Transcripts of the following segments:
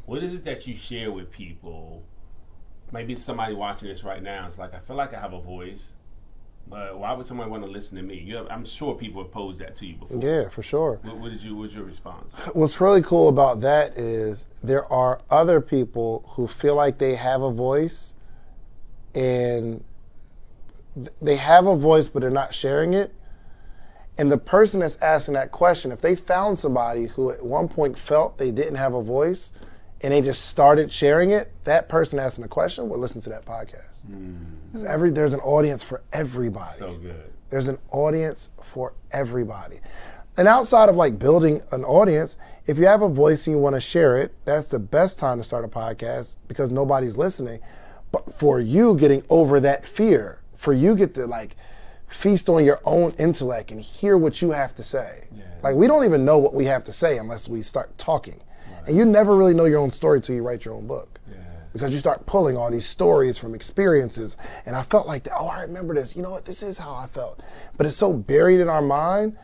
what is it that you share with people? Maybe somebody watching this right now is like, I feel like I have a voice, but why would somebody want to listen to me? I'm sure people have posed that to you before. Yeah, for sure. What was your response? What's really cool about that is there are other people who feel like they have a voice, and they have a voice, but they're not sharing it. And the person that's asking that question, if they found somebody who at one point felt they didn't have a voice and they just started sharing it, that person asking the question will listen to that podcast. Because there's an audience for everybody. So good. There's an audience for everybody. And outside of like building an audience, if you have a voice and you want to share it, that's the best time to start a podcast because nobody's listening. But for you getting over that fear, for you get to like feast on your own intellect and hear what you have to say. Yeah. Like we don't even know what we have to say unless we start talking. Right. And you never really know your own story till you write your own book. Yeah. Because you start pulling all these stories from experiences. And I felt like, oh, I remember this. You know what? This is how I felt. But it's so buried in our mind,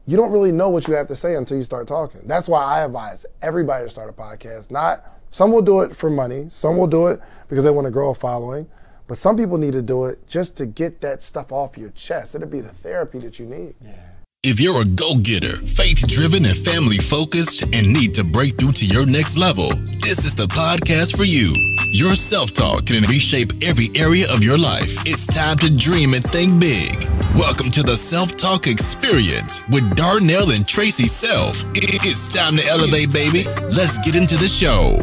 you don't really know what you have to say until you start talking. That's why I advise everybody to start a podcast. Some will do it for money. Some will do it because they want to grow a following. But some people need to do it just to get that stuff off your chest. It'll be the therapy that you need. Yeah. If you're a go-getter, faith-driven and family-focused and need to break through to your next level, this is the podcast for you. Your self-talk can reshape every area of your life. It's time to dream and think big. Welcome to the Self-Talk Experience with Darnell and Tracy Self. It's time to elevate, baby. Let's get into the show.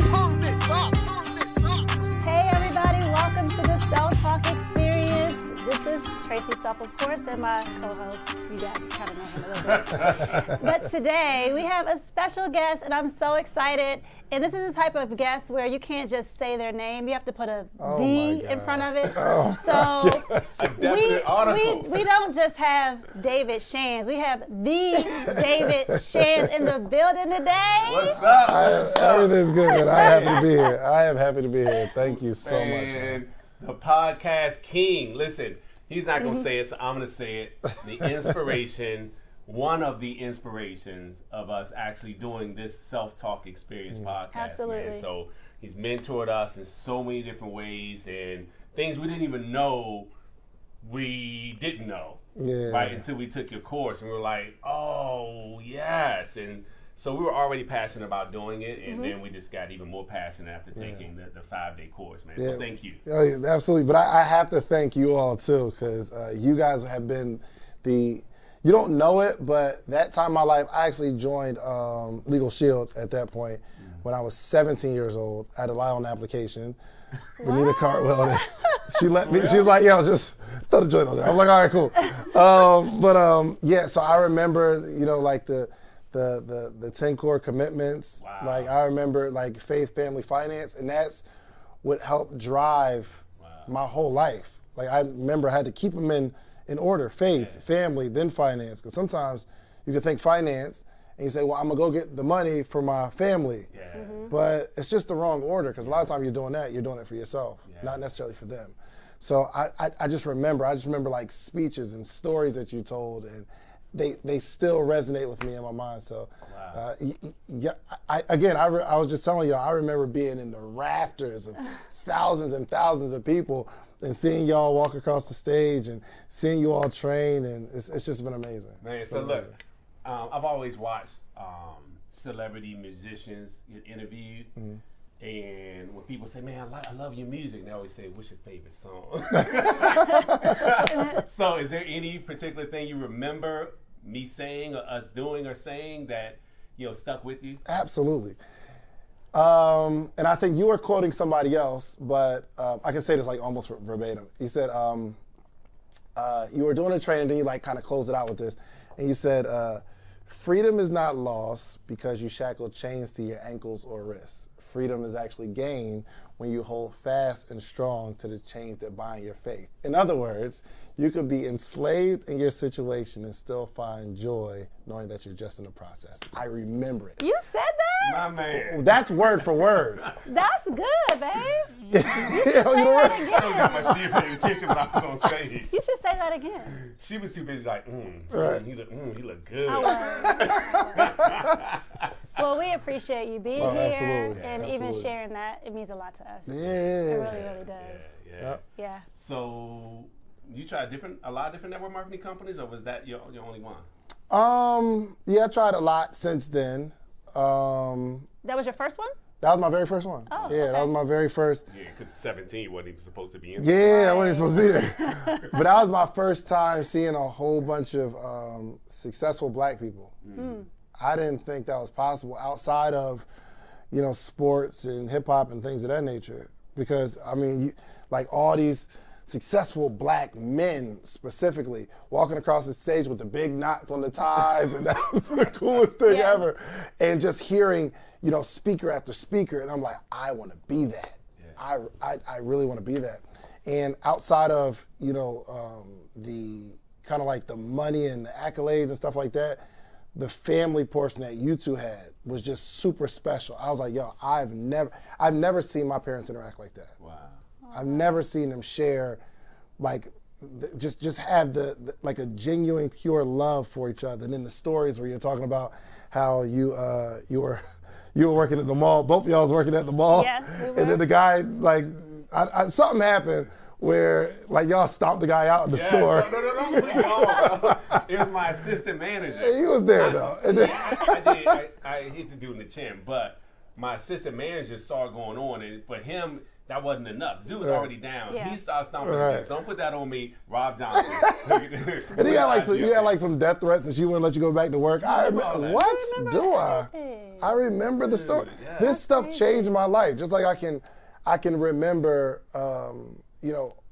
Tracy Self, of course, and my co-host. You guys kind of know him a little bit. But today we have a special guest, and I'm so excited. And this is the type of guest where you can't just say their name; you have to put a "the" in front of it. So we don't just have David Shands; we have the David Shands in the building today. What's up? Everything's good, man. I'm happy to be here. I am happy to be here. Thank you so much, man. The podcast king. Listen. He's not going to say it, so I'm going to say it. The inspiration, one of the inspirations of us actually doing this self-talk experience podcast. Absolutely. Man. So he's mentored us in so many different ways and things we didn't even know we didn't know, right? Until we took your course and we were like, oh, yes. And so we were already passionate about doing it, and then we just got even more passionate after taking the 5-day course, man. So thank you. Oh, absolutely. But I have to thank you all, too, because you guys have been you don't know it, but that time in my life, I actually joined Legal Shield at that point when I was 17 years old. I had to lie on the application. Renita Cartwell, she let me, she was like, yo, just throw the joint on there. I'm like, all right, cool. Yeah, so I remember, like the 10 core commitments. Wow. Like I remember like faith, family, finance, and that's what helped drive my whole life. Like I remember I had to keep them in order, faith, family, then finance. Because sometimes you can think finance and you say, well, I'm gonna go get the money for my family. Yeah. But it's just the wrong order because a lot of times you're doing it for yourself, not necessarily for them. So I just remember like speeches and stories that you told, and they still resonate with me in my mind. So, I was just telling y'all, I remember being in the rafters of thousands and thousands of people and seeing y'all walk across the stage and seeing you all train, and it's just been amazing. Man, so look, I've always watched celebrity musicians get interviewed. And when people say, man, I love your music, they always say, what's your favorite song? So is there any particular thing you remember me saying or us doing or saying that, stuck with you? Absolutely. And I think you were quoting somebody else, but I can say this like almost verbatim. You said you were doing a training, then you like kind of closed it out with this. And you said, freedom is not lost because you shackled chains to your ankles or wrists. Freedom is actually gained when you hold fast and strong to the chains that bind your faith. In other words, you could be enslaved in your situation and still find joy knowing that you're just in the process. I remember it. You said that? My man. That's word for word. That's good, babe. You know what? I don't got my shit paying attention when I was on stage. You should say that again. She was too busy like, Right. he look good. Well, we appreciate you being here absolutely. and Absolutely. even sharing that. It means a lot to us. Yeah. It really, really does. Yeah. So you tried a lot of different network marketing companies, or was that your only one? Yeah, I tried a lot since then. That was your first one? That was my very first one. Oh, yeah, okay. that was my very first. Yeah, because 17 you wasn't even supposed to be in. Yeah, I wasn't supposed to be there. But that was my first time seeing a whole bunch of successful black people. I didn't think that was possible outside of, sports and hip hop and things of that nature. Because, I mean, like all these successful black men specifically walking across the stage with the big knots on the ties, and that was the coolest thing ever. And just hearing, speaker after speaker, and I'm like, I want to be that. Yeah. I really want to be that. And outside of, the kind of like the money and the accolades and stuff like that, the family portion that you two had was just super special. I was like, yo, I've never seen my parents interact like that. Wow. I've never seen them share, like, just have the like a genuine, pure love for each other. And then the stories where you're talking about how you were working at the mall. Both of y'all was working at the mall. Yeah, we were. And then the guy, like, something happened where, like, y'all stomped the guy out in the store. No. It was my assistant manager. He was there though. And then, I hit the dude in the chin, but my assistant manager saw it going on, and for him, that wasn't enough. The dude was already down. Yeah. He started stomping again. So don't put that on me, Rob Johnson. and you had some death threats, and she wouldn't let you go back to work. I remember. I remember the story. Yeah. This stuff changed my life. Just like I can remember,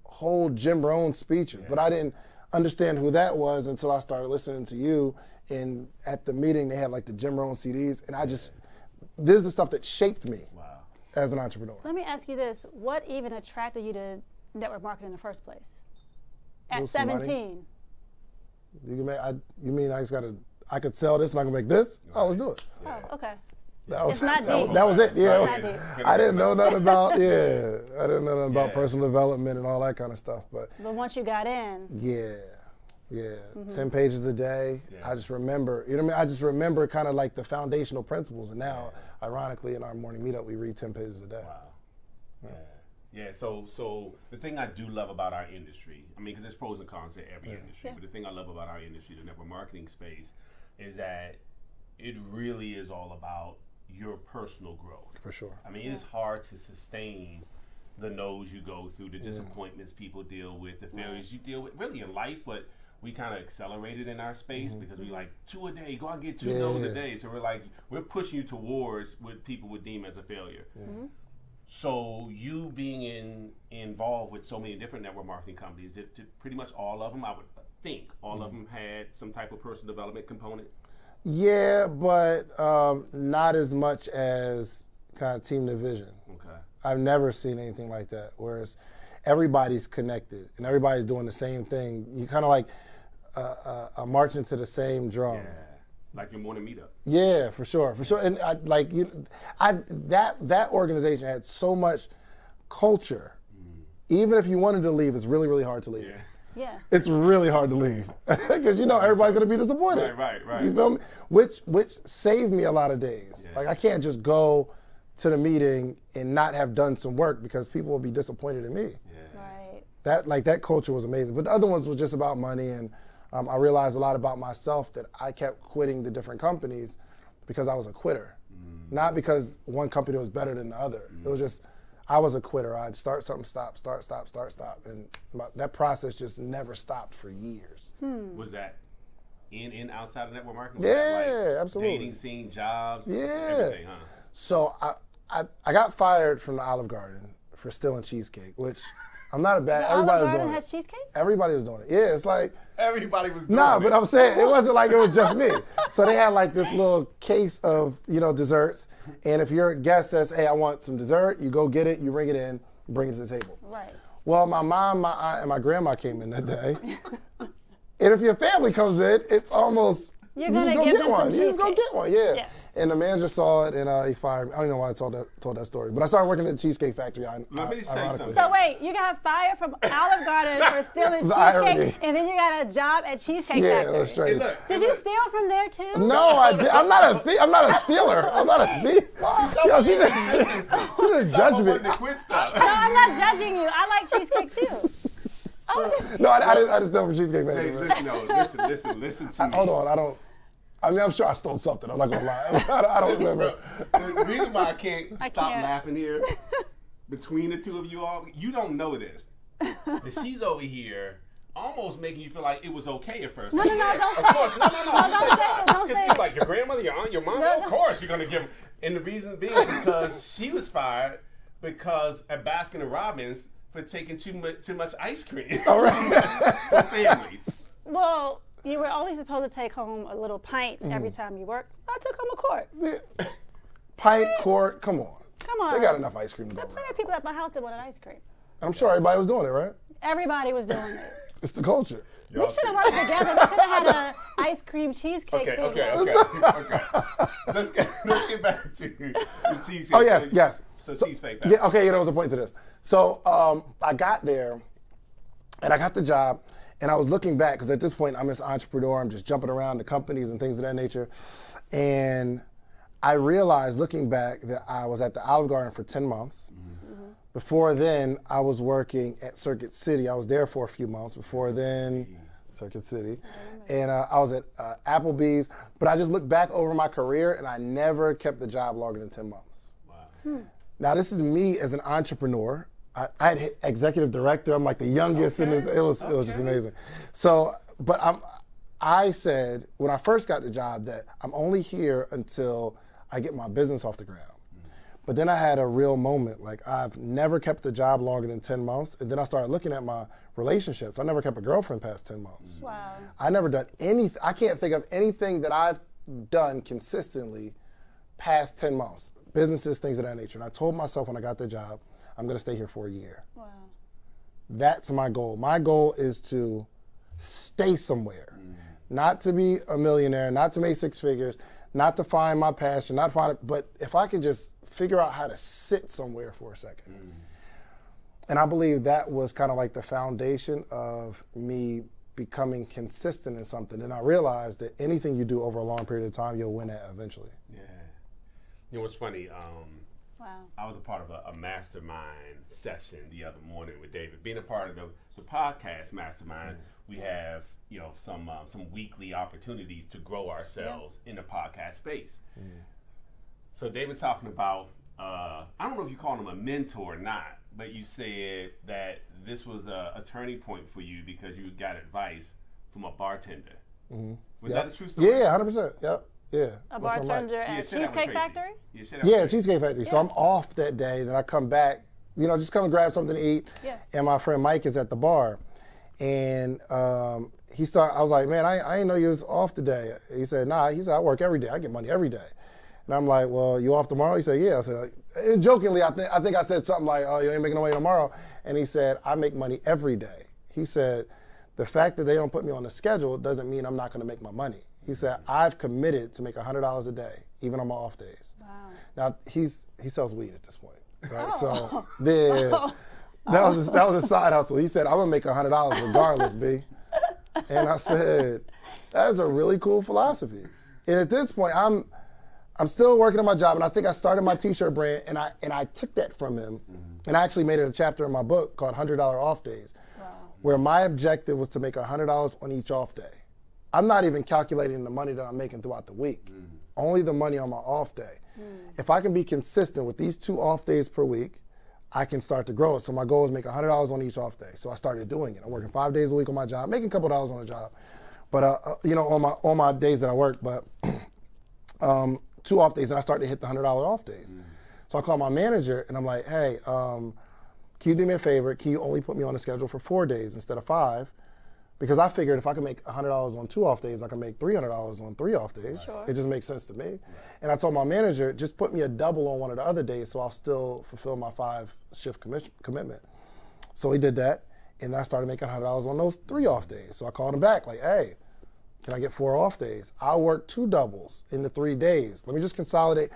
whole Jim Rohn speeches, but I didn't understand who that was until I started listening to you. And at the meeting, they had like the Jim Rohn CDs, and this is the stuff that shaped me. Wow. As an entrepreneur. Let me ask you this. What even attracted you to network marketing in the first place? At Lose some money. 17? You mean I could sell this and I can make this? Oh, let's do it. Oh, okay. That was It's not deep. that was it. Yeah. It's not deep. I didn't know nothing about about personal development and all that kind of stuff. But once you got in. Yeah. 10 pages a day. I just remember, I just remember kind of like the foundational principles. And now, ironically, in our morning meetup, we read 10 pages a day. Wow. Yeah. So the thing I do love about our industry, I mean, because there's pros and cons to every industry, but the thing I love about our industry, the network marketing space, is that it really is all about your personal growth. For sure. I mean, it's hard to sustain the no's you go through, the disappointments people deal with, the failures you deal with, really in life, but we kind of accelerated in our space because we like 2 a day, go out and get 2 no's a day. So we're pushing you towards what people would deem as a failure. So you being involved with so many different network marketing companies, pretty much all of them, I would think, all of them had some type of personal development component? Yeah, but not as much as kind of Team Division. Okay. I've never seen anything like that, whereas everybody's connected and everybody's doing the same thing. You kind of like marching to the same drum. Yeah, like your morning meetup. Yeah, for sure. And that organization had so much culture. Even if you wanted to leave, it's really, really hard to leave. Yeah. It's really hard to leave because everybody's gonna be disappointed. Right. You feel me? Which saved me a lot of days. Like I can't just go to the meeting and not have done some work because people will be disappointed in me. Right. That culture was amazing. But the other ones was just about money, and I realized a lot about myself that I kept quitting the different companies because I was a quitter, not because one company was better than the other. It was just I was a quitter. I'd start something, stop, and that process just never stopped for years. Was that in and outside of network marketing? Yeah, absolutely. Dating scene, jobs, Yeah. everything, huh? So I got fired from the Olive Garden for stealing cheesecake, which I'm not a bad. The Everybody Olive was Garden doing has it. cheesecake? Everybody was doing it. Yeah, it's like. Everybody was doing Nah, it. but I'm saying it wasn't like it was just me. So they had like this little case of desserts, and if your guest says, "Hey, I want some dessert," you go get it, you bring it in, bring it to the table. Right. Well, my mom, my aunt, and my grandma came in that day, and if your family comes in, it's almost You're you just gonna go give get them one. some You just go cheesecake. get one, yeah. And the manager saw it, and he fired me. I don't know why I told that story. But I started working at the Cheesecake Factory. Let me say something. So wait, you got fired from Olive Garden for stealing cheesecake, irony. and then you got a job at Cheesecake Yeah, Factory. it was strange. Did you steal from there too? No, I'm not a thief. I'm not a stealer. I'm not a thief. Yo, she just judged me. Quit stuff. No, I'm not judging you. I like cheesecake too. Oh. No, I didn't steal from Cheesecake Factory. Hey, listen to me. Hold on, I'm sure I stole something. I'm not gonna lie. I don't remember. The reason why I can't stop laughing here, between the two of you all, you don't know this. That she's over here almost making you feel like it was okay at first. No, don't say it. Of course, no. Don't say Because it. she's like, your grandmother, your aunt, your mom, of course you're going to give them. And the reason being because she was fired because at Baskin & Robbins for taking too much ice cream. All right. For families. Well, you were only supposed to take home a little pint every time you worked. I took home a quart. Pint, quart, come on. Come on. They got enough ice cream to go There are plenty around. of people at my house that wanted ice cream. I'm sure everybody was doing it, right? Everybody was doing it. It's the culture. We should have worked together. We could have had an ice cream cheesecake. Okay. Let's get back to the cheesecake. Oh, yes. So Cheesecake Factory. Yeah, okay, there was a point to this. So I got there, and I got the job, and I was looking back, because at this point, I'm this entrepreneur. I'm just jumping around to companies and things of that nature. And I realized, looking back, that I was at the Olive Garden for 10 months. Before then, I was working at Circuit City. I was there for a few months. Before then, Circuit City. And I was at Applebee's. But I just looked back over my career, and I never kept the job longer than 10 months. Wow. Now, this is me as an entrepreneur. I had hit executive director. I'm like the youngest in this. It was just amazing. So, but I said, when I first got the job, that I'm only here until I get my business off the ground. But then I had a real moment. Like, I've never kept the job longer than 10 months. And then I started looking at my relationships. I never kept a girlfriend past 10 months. Wow. I never done anything. I can't think of anything that I've done consistently past 10 months. Businesses, things of that nature. And I told myself when I got the job, I'm gonna stay here for a year. Wow. That's my goal. My goal is to stay somewhere. Not to be a millionaire, not to make six figures, not to find my passion, not find it, but if I could just figure out how to sit somewhere for a second. And I believe that was kind of like the foundation of me becoming consistent in something. And I realized that anything you do over a long period of time, you'll win at eventually. Yeah. You know what's funny? Wow. I was a part of a mastermind session the other morning with David. Being a part of the podcast mastermind, we have some weekly opportunities to grow ourselves in the podcast space. So David's talking about I don't know if you call him a mentor or not, but you said that this was a turning point for you because you got advice from a bartender. Was that a true story? Yeah, 100%. Yep. Yeah. A bartender at Cheesecake Factory? Yeah, Cheesecake Factory. So I'm off that day, then I come back, just come and grab something to eat. Yeah. And my friend Mike is at the bar. And I was like, man, I didn't know you was off today. He said, nah, he said, I work every day. I get money every day. And I'm like, well, you off tomorrow? He said, yeah. I said, and jokingly, I think I said something like, oh, you ain't making no money tomorrow. And he said, I make money every day. He said, the fact that they don't put me on the schedule doesn't mean I'm not going to make my money. He said, I've committed to make $100 a day, even on my off days. Wow. Now, he sells weed at this point, right? So, that was a side hustle. He said, I'm going to make $100 regardless, B. And I said, that is a really cool philosophy. And at this point, I'm still working on my job, and I think I started my t-shirt brand, and I took that from him, and I actually made it a chapter in my book called $100 Off Days, where my objective was to make $100 on each off day. I'm not even calculating the money that I'm making throughout the week, only the money on my off day. If I can be consistent with these 2 off days per week, I can start to grow it. So my goal is make $100 on each off day. So I started doing it. I'm working 5 days a week on my job, making a couple dollars on the job, but on my days that I work. But 2 off days, and I started to hit the $100 off days. So I called my manager, and I'm like, hey, can you do me a favor? Can you only put me on the schedule for 4 days instead of 5? Because I figured if I could make $100 on 2 off days, I can make $300 on 3 off days. Sure. It just makes sense to me. And I told my manager, just put me a double on one of the other days so I'll still fulfill my 5-shift commitment. So he did that, and then I started making $100 on those 3 off days. So I called him back like, hey, Can I get 4 off days? I'll work 2 doubles in the 3 days. Let me just consolidate.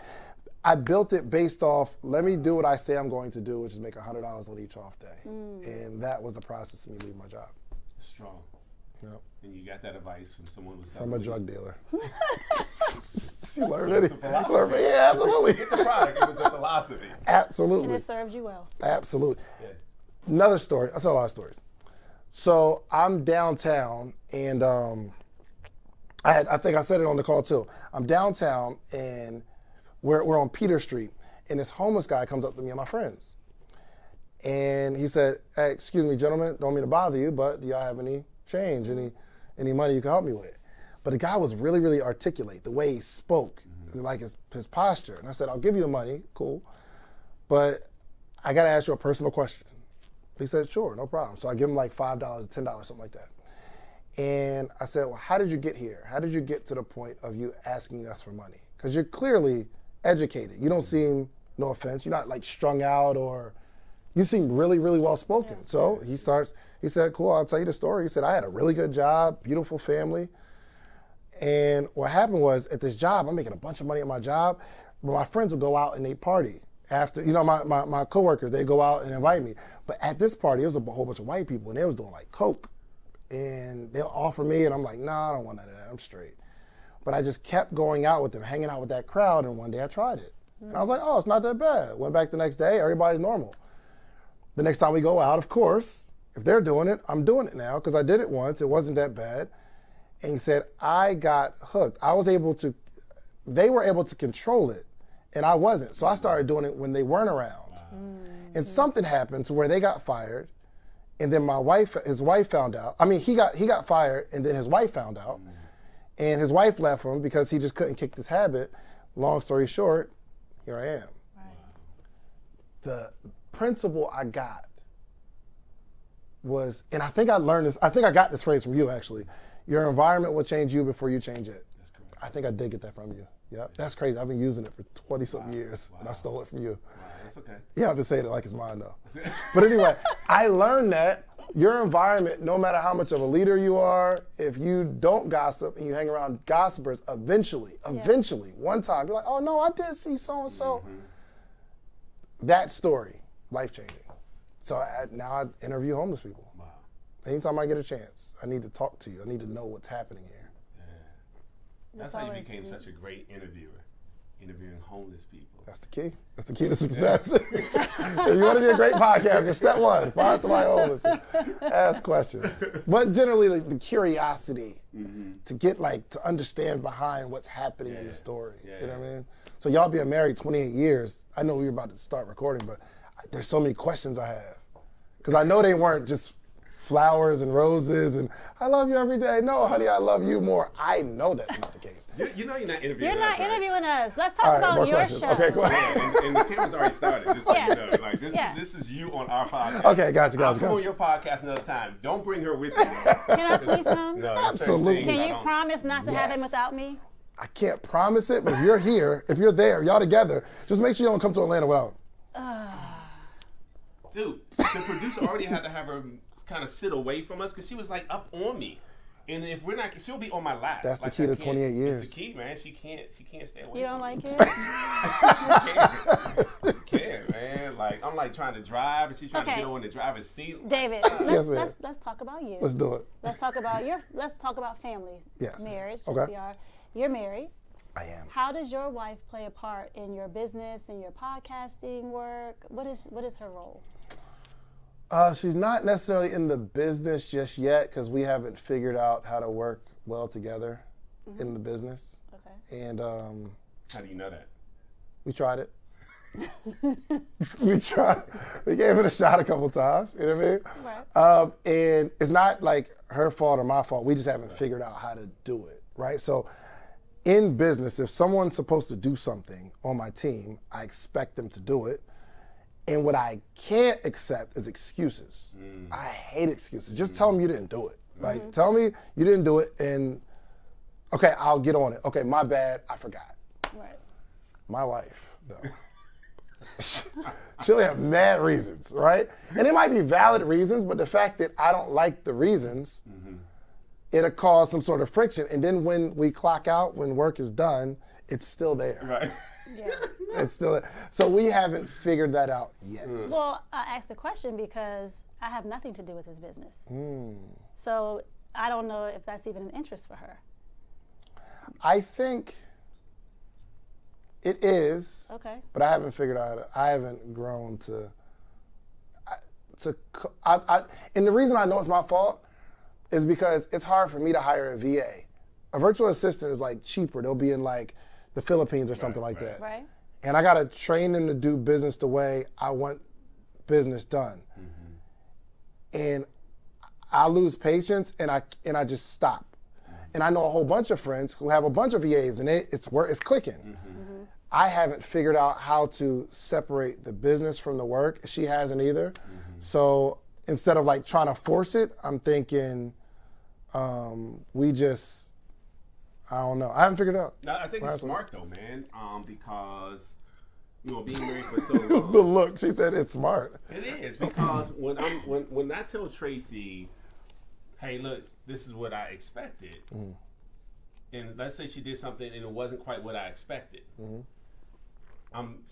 I built it based off, let me do what I say I'm going to do, which is make $100 on each off day. And that was the process of me leaving my job. Strong. Yep. And you got that advice from someone who's From a drug dealer. You learned it. Yeah, absolutely. Get the product. It was a philosophy. Absolutely. And it served you well. Absolutely. Yeah. Another story. I'll tell a lot of stories. So I'm downtown, and I think I said it on the call too. I'm downtown, and we're on Peter Street, and this homeless guy comes up to me and my friends. And he said, hey, excuse me, gentlemen, don't mean to bother you, but do y'all have any change, any money you can help me with? But the guy was really, really articulate, the way he spoke, like his posture. And I said, I'll give you the money, cool, but I gotta ask you a personal question. He said, sure, no problem. So I give him like $5, $10, something like that. And I said, well, how did you get here? How did you get to the point of you asking us for money? Because you're clearly educated. You don't seem, no offense, you're not like strung out, or you seem really, really well spoken. Yeah. So he said, cool, I'll tell you the story. He said, I had a really good job, beautiful family. And what happened was, at this job, I'm making a bunch of money at my job, but my friends would go out and they party. After, you know, my coworkers, they go out and invite me. But at this party, it was a whole bunch of white people, and they was doing like coke. And they'll offer me, and I'm like, nah, I don't want none of that, I'm straight. But I just kept going out with them, hanging out with that crowd, and one day I tried it. And I was like, oh, it's not that bad. Went back the next day, everybody's normal. The next time we go out, of course, if they're doing it, I'm doing it now, because I did it once, it wasn't that bad. And he said, I got hooked. They were able to control it, and I wasn't. So I started doing it when they weren't around. And something happened to where they got fired, and then his wife found out. I mean, he got fired, and then his wife found out. And his wife left him because he just couldn't kick this habit. Long story short, here I am. Right. The principle I got was, and I think I learned this, I think I got this phrase from you actually, your environment will change you before you change it. That's correct. I think I did get that from you. Yep, that's crazy. I've been using it for 20-something years, and I stole it from you. Wow, that's okay. Yeah, I've been saying it like it's mine though. But anyway, I learned that your environment, no matter how much of a leader you are, if you don't gossip and you hang around gossipers, eventually, one time, you're like, oh no, I did see so-and-so. That story, life-changing. So now I interview homeless people. Wow. Anytime I get a chance, I need to talk to you. I need to know what's happening here. That's how you became such a great interviewer, interviewing homeless people. That's the key. That's the key to success. If you want to be a great podcaster, step 1, find somebody homeless and ask questions. But generally, like, the curiosity to get to understand behind what's happening in the story. You know what I mean? So y'all being married 28 years, I know we were about to start recording, but there's so many questions I have. Because I know they weren't just flowers and roses and I love you every day. No, honey, I love you more. I know that's not the case. You know you're not interviewing us. You're not interviewing us. Let's talk All right, about your questions. show. Okay, go ahead. And the camera's already started, just so you know. Like, this is you on our podcast. Okay, gotcha. I'll come on your podcast another time. Don't bring her with you. Can I please come? No, absolutely. Can you promise not to have him without me? I can't promise it, but if you're here, if you're there, y'all together, just make sure you don't come to Atlanta without him. Dude, the producer already had to have her kind of sit away from us because she was like up on me, and if we're not, she'll be on my lap. That's the key to 28 years. It's the key, man. She can't stay away. You don't from like me. it? She can't, man. Like I'm like trying to drive, and she's trying to get on the driver's seat. David, let's talk about you. Let's do it. Let's talk about families. Yes. Marriage. Okay. You're married. I am. How does your wife play a part in your business and your podcasting work? What is her role? She's not necessarily in the business just yet because we haven't figured out how to work well together in the business. Okay. And how do you know that? We tried it. We tried. We gave it a shot a couple times. You know what I mean? Right. And it's not like her fault or my fault. We just haven't figured out how to do it. Right. So in business, if someone's supposed to do something on my team, I expect them to do it. And what I can't accept is excuses. I hate excuses. Just tell them you didn't do it. Like, tell me you didn't do it, and okay, I'll get on it. Okay, my bad, I forgot. Right. My wife, though, she'll have mad reasons, right? And it might be valid reasons, but the fact that I don't like the reasons it'll cause some sort of friction. And then when we clock out, when work is done, it's still there. Right. Yeah. It's still there. So we haven't figured that out yet. Well, I asked the question because I have nothing to do with his business. So I don't know if that's even an interest for her. I think it is. Okay. But I haven't figured out. I haven't grown to. And the reason I know it's my fault is because it's hard for me to hire a VA. A virtual assistant is like cheaper. They'll be in like the Philippines or something like that. Right. And I gotta train them to do business the way I want business done. And I lose patience and I just stop. And I know a whole bunch of friends who have a bunch of VAs and it's clicking. I haven't figured out how to separate the business from the work. She hasn't either. So instead of like trying to force it, I'm thinking we just, I don't know. I haven't figured it out. No, I think it's smart though, man, because being married for so long. The look, she said it's smart. It is, because when I tell Tracy, hey, look, this is what I expected, and let's say she did something and it wasn't quite what I expected,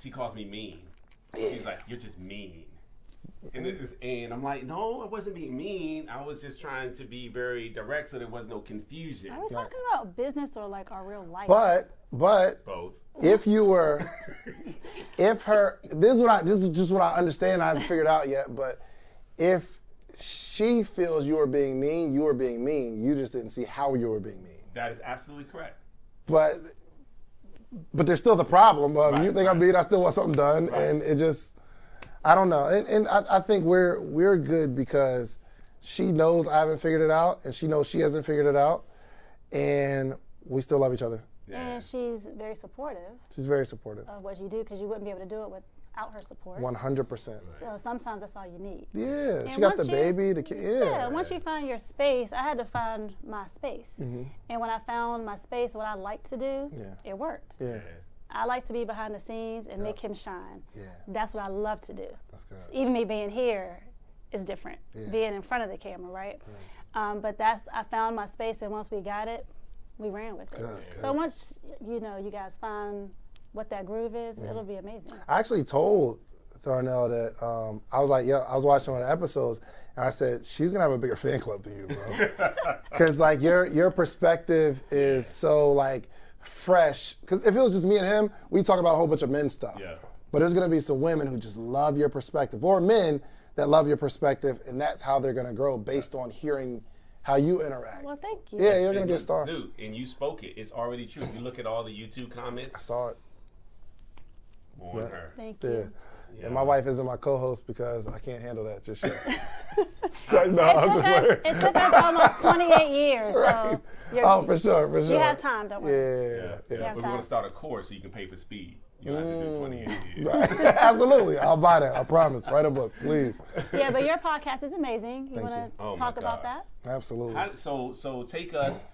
she calls me mean. She's like, you're just mean. And I'm like, no, I wasn't being mean. I was just trying to be very direct so there was no confusion. Are we talking about business or like our real life? But Both. if you were, this is just what I understand. I haven't figured out yet. But if she feels you are being mean, you are being mean. You just didn't see how you were being mean. That is absolutely correct. But there's still the problem of you think I'm mean, I still want something done, and it just. I don't know, and I think we're good because she knows I haven't figured it out, and she knows she hasn't figured it out, and we still love each other. Yeah. And she's very supportive. She's very supportive of what you do, because you wouldn't be able to do it without her support. 100%. So sometimes that's all you need. Yeah, and she got the baby, the kid. Yeah, once you find your space, I had to find my space, and when I found my space, what I like to do, it worked. Yeah. I like to be behind the scenes and make him shine. Yeah. That's what I love to do. That's good. So even me being here is different, being in front of the camera, right? But I found my space, and once we got it, we ran with it. Good. So once you guys find what that groove is, it'll be amazing. I actually told Darnell that I was like, I was watching one of the episodes, and I said, she's gonna have a bigger fan club than you, bro. Because like your perspective is so like fresh. Because if it was just me and him, we talk about a whole bunch of men stuff. Yeah. But there's gonna be some women who just love your perspective, or men that love your perspective, and that's how they're gonna grow based on hearing how you interact. Well, thank you. Yeah, you're gonna be a star. Dude, and you spoke it. It's already true. If you look at all the YouTube comments. I saw it. On her. Thank you. Yeah. And my wife isn't my co-host because I can't handle that just yet. So, no, I'm just waiting. It took us almost 28 years. Right. So for sure. You have time, don't worry. Yeah. We're going to start a course so you can pay for speed. You don't have to do 28 years. Right. Absolutely. I'll buy that. I promise. Write a book, please. Yeah, but your podcast is amazing. You want to talk about that? Absolutely. So take us,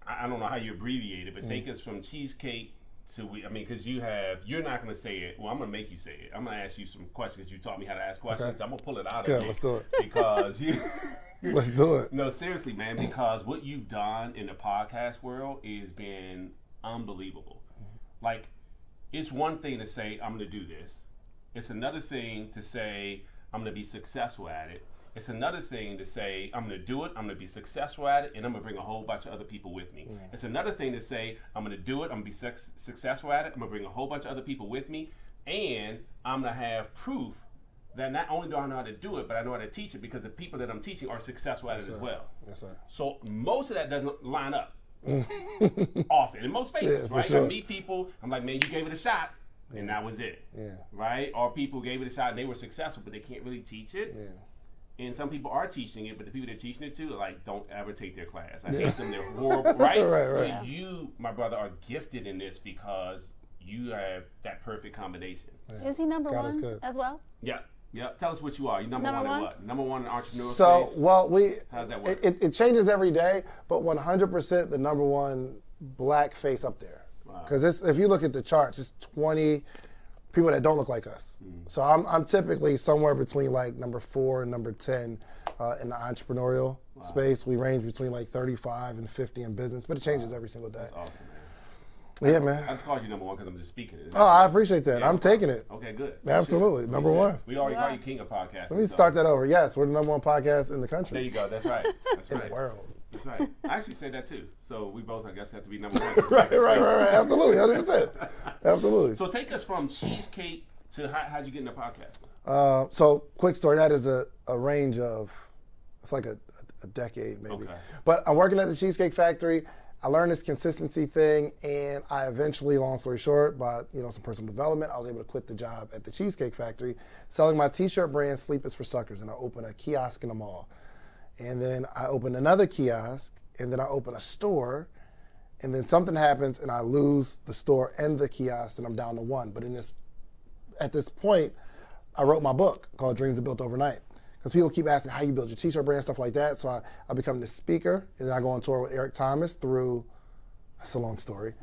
I don't know how you abbreviate it, but take us from Cheesecake to, because you're not going to say it. Well, I'm going to make you say it. I'm going to ask you some questions because you taught me how to ask questions. Okay. So I'm going to pull it out of you. Let's do it. Because let's do it. No, seriously, man, because what you've done in the podcast world has been unbelievable. Like, it's one thing to say, I'm going to do this. It's another thing to say, I'm going to be successful at it. It's another thing to say, I'm going to do it, I'm going to be successful at it, and I'm going to bring a whole bunch of other people with me. Yeah. It's another thing to say, I'm going to do it, I'm going to be successful at it, I'm going to bring a whole bunch of other people with me, and I'm going to have proof that not only do I know how to do it, but I know how to teach it because the people that I'm teaching are successful at it as well. Yes, sir. So most of that doesn't line up often, in most spaces, right? Sure. I meet people, I'm like, man, you gave it a shot, and that was it, right? Or people gave it a shot and they were successful, but they can't really teach it. Yeah. And some people are teaching it, but the people they're teaching it to, like, don't ever take their class. I hate them. They're horrible, right? Right. But you, my brother, are gifted in this because you have that perfect combination. Yeah. Is he number one as well? Yeah. Tell us what you are. You're number one in what? Number one in entrepreneurial space? How does that work? It changes every day, but 100% the number one black face up there. Because if you look at the charts, it's 20 people that don't look like us. So I'm typically somewhere between like number 4 and number 10 in the entrepreneurial space. We range between like 35 and 50 in business, but it changes every single day. That's awesome, man. Yeah, man. I just called you number one because I'm just speaking it. Oh, I appreciate that. Yeah, I'm taking it. Okay, good. Absolutely. Number one. We already call you king of podcasts. Let me start that over. Yes, we're the number one podcast in the country. There you go. That's right. That's in right. the world. That's right. I actually said that too. So we both, I guess, have to be number one. right. Absolutely. 100%. Absolutely. So take us from Cheesecake to how'd you get into podcasting? So quick story. That is a range of, it's like a decade maybe. Okay. But I'm working at the Cheesecake Factory. I learned this consistency thing, and I eventually, long story short, by some personal development, I was able to quit the job at the Cheesecake Factory, selling my t-shirt brand, Sleep is for Suckers, and I opened a kiosk in the mall. And then I opened another kiosk, and then I opened a store, and then something happens, and I lose the store and the kiosk, and I'm down to one. But at this point, I wrote my book called Dreams Are Built Overnight. Because people keep asking how you build your t-shirt brand, stuff like that. So I become the speaker, and then I go on tour with Eric Thomas through, that's a long story.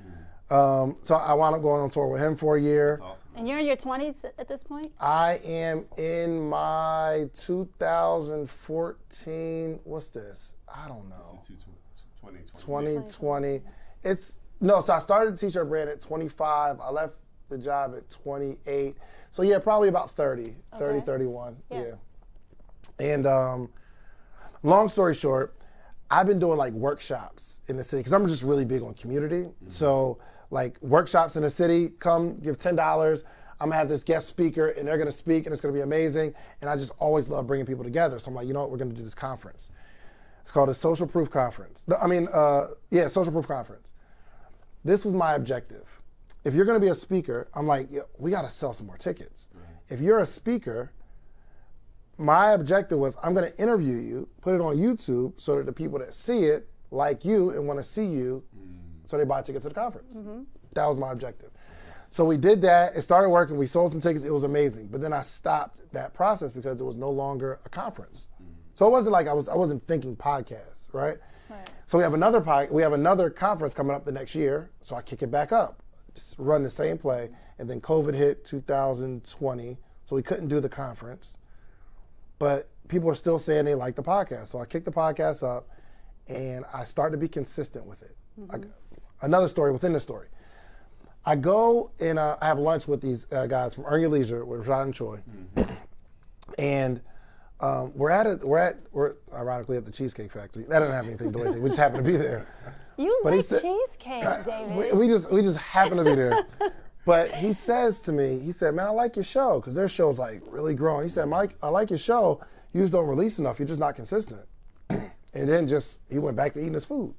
So I wound up going on tour with him for a year. That's awesome. And you're in your 20s at this point? I am in my 2014, what's this? I don't know. 2020. So I started the t-shirt brand at 25. I left the job at 28. So yeah, probably about 30, 31, yeah. And long story short, I've been doing like workshops in the city because I'm just really big on community. Mm-hmm. So like workshops in the city, come give $10. I'm gonna have this guest speaker and they're gonna speak and it's gonna be amazing. And I just always love bringing people together. So I'm like, you know what, we're gonna do this conference. It's called a Social Proof Conference. Social Proof Conference. This was my objective. If you're gonna be a speaker, I'm like, we gotta sell some more tickets. Right. If you're a speaker, my objective was I'm going to interview you, put it on YouTube so that the people that see it like you and want to see you so they buy tickets to the conference. Mm-hmm. That was my objective. So we did that. It started working. We sold some tickets. It was amazing. But then I stopped that process because it was no longer a conference. Mm-hmm. So it wasn't like I wasn't thinking podcasts, right? So we have another conference coming up the next year. So I kick it back up, just run the same play. And then COVID hit 2020. So we couldn't do the conference. But people are still saying they like the podcast. So I kicked the podcast up, and I started to be consistent with it. Mm-hmm. Another story within the story. I go and I have lunch with these guys from Earn Your Leisure with Rashad and Choi. Mm-hmm. And we're ironically at the Cheesecake Factory. That doesn't have anything to do with it. We just happen to be there. You like cheesecake, David. We just happen to be there. But he says to me, he said, man, I like your show, because their show's like really growing. He said, Mike, I like your show. You just don't release enough. You're just not consistent. And then he went back to eating his food.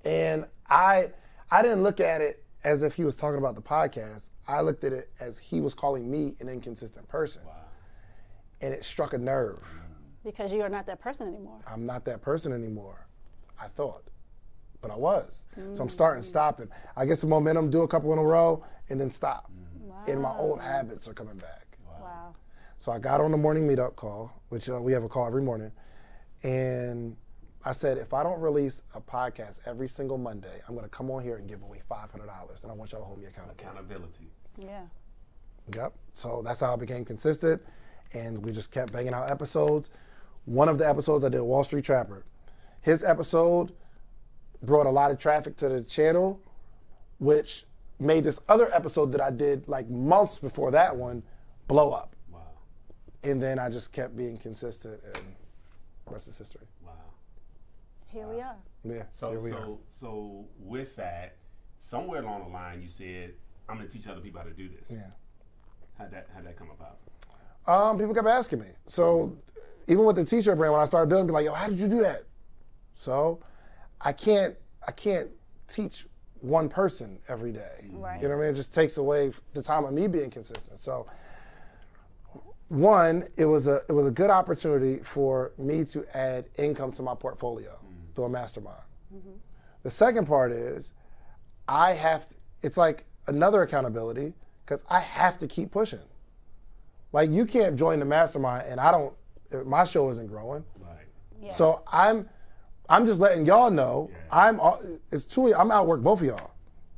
And I didn't look at it as if he was talking about the podcast. I looked at it as he was calling me an inconsistent person. Wow. And it struck a nerve. Because you are not that person anymore. I'm not that person anymore, I thought. But I was. So I'm starting stopping. I get some momentum, do a couple in a row, and then stop. Wow. And my old habits are coming back. Wow. So I got on the morning meetup call, which we have a call every morning. And I said, if I don't release a podcast every single Monday, I'm going to come on here and give away $500. And I want y'all to hold me accountable. Accountability. Yeah. Yep. So that's how I became consistent. And we just kept banging out episodes. One of the episodes I did, Wall Street Trapper. His episode brought a lot of traffic to the channel, which made this other episode that I did like months before that one blow up. Wow. And then I just kept being consistent, and the rest is history. Wow. Here we are. Yeah, here we are. So with that, somewhere along the line you said, I'm going to teach other people how to do this. Yeah. How'd that come about? People kept asking me. So even with the t-shirt brand, when I started building, be like, yo, how did you do that? So I can't teach one person every day. Right. You know what I mean? It just takes away the time of me being consistent. So one, it was a good opportunity for me to add income to my portfolio through a mastermind. Mm-hmm. The second part is it's like another accountability, because I have to keep pushing. Like, you can't join the mastermind and my show isn't growing. Right. Yeah. So I'm just letting y'all know, I'm outwork both of y'all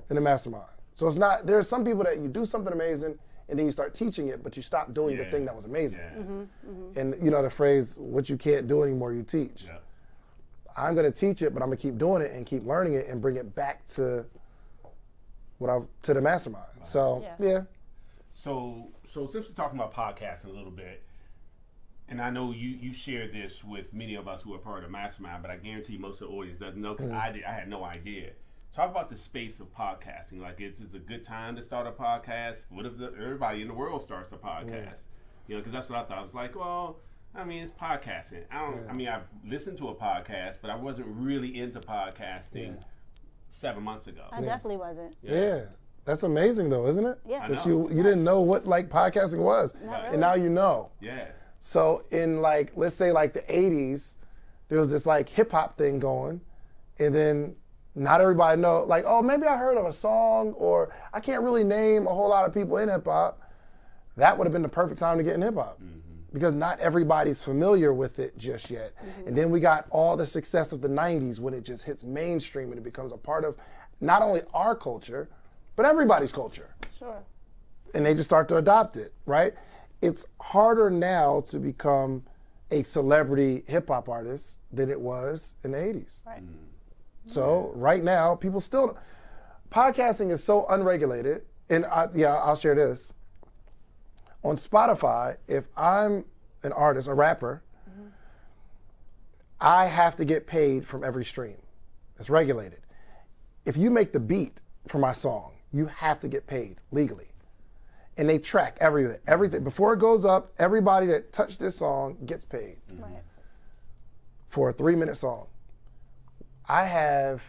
in the mastermind. So it's not, there's some people that you do something amazing and then you start teaching it, but you stop doing the thing that was amazing. Yeah. And you know the phrase, what you can't do anymore, you teach. Yeah. I'm going to teach it, but I'm going to keep doing it and keep learning it and bring it back to to the mastermind. Wow. So, yeah. So since we're talking about podcasting a little bit, and I know you shared this with many of us who are part of the mastermind, but I guarantee most of the audience doesn't know because I had no idea. Talk about the space of podcasting. Like, it's a good time to start a podcast. What if everybody in the world starts a podcast? Yeah. You know, because that's what I thought. I was like, well, I mean, it's podcasting. I mean, I've listened to a podcast, but I wasn't really into podcasting 7 months ago. I definitely wasn't. Yeah. That's amazing though, isn't it? Yeah. That you didn't know what like podcasting was. Not really. And now you know. Yeah. So in like, let's say like the 80s, there was this like hip hop thing going, and then not everybody know, like, oh, maybe I heard of a song, or I can't really name a whole lot of people in hip hop. That would have been the perfect time to get in hip hop. Because not everybody's familiar with it just yet. And then we got all the success of the 90s when it just hits mainstream and it becomes a part of not only our culture, but everybody's culture. Sure. And they just start to adopt it, right? It's harder now to become a celebrity hip hop artist than it was in the 80s. Right. So right now, people still, podcasting is so unregulated. And I'll share this. On Spotify, if I'm an artist, a rapper, I have to get paid from every stream. It's regulated. If you make the beat for my song, you have to get paid legally. And they track everything. Before it goes up, everybody that touched this song gets paid for a 3-minute song. I have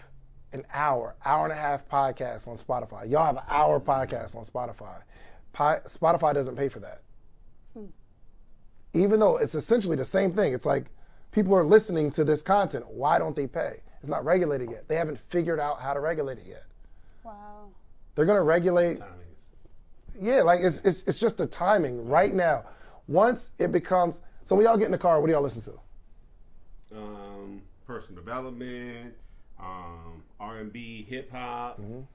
an hour and a half podcast on Spotify. Y'all have an hour podcast on Spotify. Spotify doesn't pay for that. Even though it's essentially the same thing. It's like people are listening to this content. Why don't they pay? It's not regulated yet. They haven't figured out how to regulate it yet. Wow. They're going to regulate. Yeah, like it's just the timing right now. Once it becomes, so when y'all get in the car, what do y'all listen to? Personal development, R&B, hip hop, You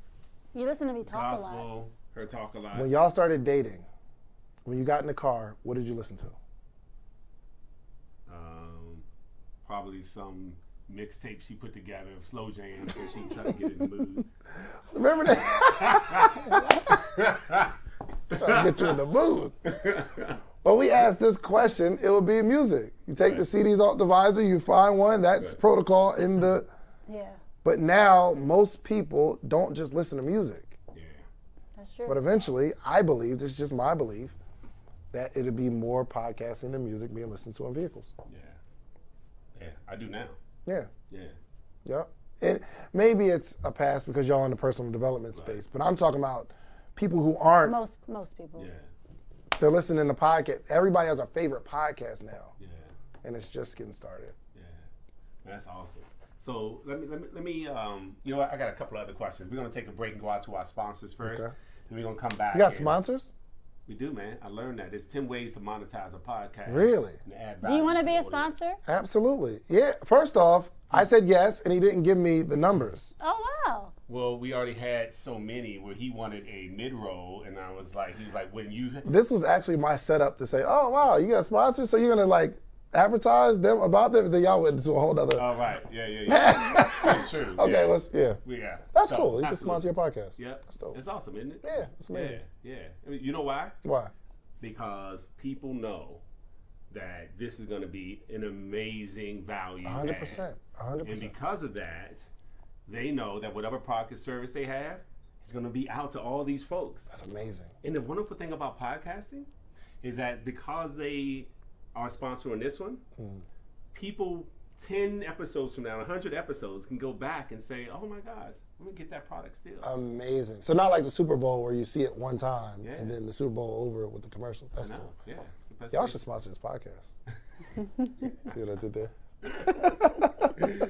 listen to me talk gospel. a lot. Her talk a lot. When y'all started dating, when you got in the car, what did you listen to? Probably some mixtape she put together of slow jams, so she tried to get in the mood. Remember that? Trying to get you in the mood. When we asked this question, it would be music. You take the CDs off the visor, you find one, that's protocol in the... Yeah. But now, most people don't just listen to music. Yeah. That's true. But eventually, I believe, this is just my belief, that it'll be more podcasting and music being listened to in vehicles. Yeah. Yeah, I do now. Yeah. Yeah. Yep. And maybe it's a pass because y'all in the personal development space, but I'm talking about people who aren't. Most people. Yeah. They're listening to podcasts. Everybody has a favorite podcast now. Yeah. And it's just getting started. Yeah. That's awesome. So let me you know what, I got a couple other questions. We're gonna take a break and go out to our sponsors first. Okay. And we're gonna come back. You got sponsors? We do, man. I learned that. There's 10 ways to monetize a podcast. Really? And add Do you want to value be a the audience. sponsor? Absolutely. Yeah. First off, I said yes, and he didn't give me the numbers. Oh, wow. Well, we already had so many where he wanted a mid-roll, and I was like, he was like, when you... This was actually my setup to say, oh, wow, you got sponsors? So you're going to, like, advertise them about them? Then y'all went into a whole other... Oh, right. Yeah. That's true. Okay, yeah. yeah. That's So, cool. You can absolutely. sponsor your podcast. Yeah. That's dope. It's awesome, isn't it? Yeah, it's amazing. Yeah. I mean, you know why? Why? Because people know that this is going to be an amazing value. 100%. add. 100%. And because of that, they know that whatever product or service they have is going to be out to all these folks. That's amazing. And the wonderful thing about podcasting is that because they are sponsoring this one, people 10 episodes from now, 100 episodes, can go back and say, oh my gosh, let me get that product still. Amazing. So not like the Super Bowl where you see it one time Yeah. and then the Super Bowl over with the commercial. That's No, cool. yeah. it's the best Y'all way. should sponsor this podcast. See what I did there?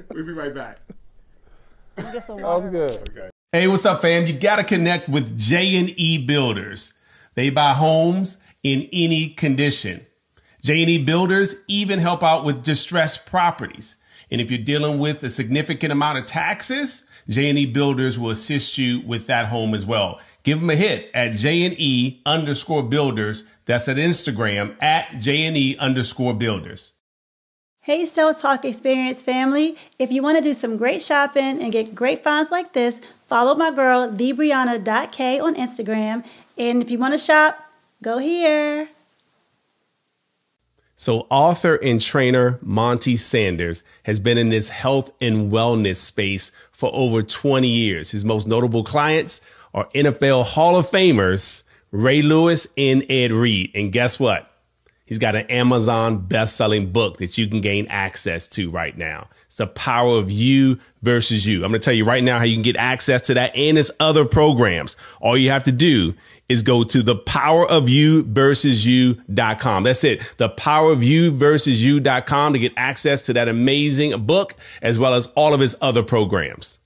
We'll be right back. Get some That was water. good. Okay. Hey, what's up, fam? You got to connect with J&E Builders. They buy homes in any condition. J&E Builders even help out with distressed properties. And if you're dealing with a significant amount of taxes, J&E Builders will assist you with that home as well. Give them a hit at JNE_builders. That's at Instagram at JNE_builders. Hey, Self Talk Experience family. If you want to do some great shopping and get great finds like this, follow my girl, thebrianna.k on Instagram. And if you want to shop, go here. So author and trainer Monty Sanders has been in this health and wellness space for over 20 years. His most notable clients are NFL Hall of Famers Ray Lewis and Ed Reed. And guess what? He's got an Amazon best-selling book that you can gain access to right now. It's The Power of You versus You. I'm going to tell you right now how you can get access to that and his other programs. All you have to do is go to thepowerofyouversusyou.com. That's it. Thepowerofyouversusyou.com to get access to that amazing book as well as all of his other programs.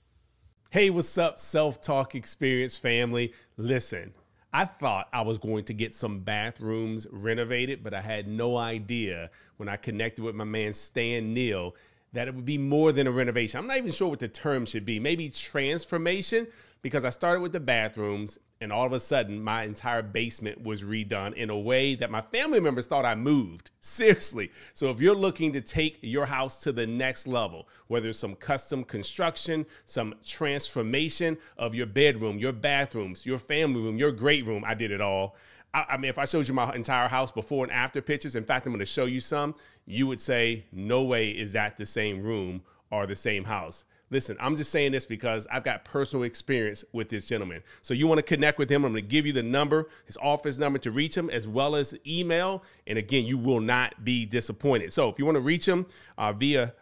Hey, what's up, Self-Talk Experience family? Listen, I thought I was going to get some bathrooms renovated, but I had no idea when I connected with my man Stan Neal that it would be more than a renovation. I'm not even sure what the term should be. Maybe transformation, because I started with the bathrooms and all of a sudden my entire basement was redone in a way that my family members thought I moved. Seriously. So if you're looking to take your house to the next level, whether it's some custom construction, some transformation of your bedroom, your bathrooms, your family room, your great room, I did it all. I mean, if I showed you my entire house before and after pictures, in fact, I'm going to show you some, you would say, no way is that the same room or the same house. Listen, I'm just saying this because I've got personal experience with this gentleman. So you want to connect with him, I'm going to give you the number, his office number to reach him, as well as email. And again, you will not be disappointed. So if you want to reach him via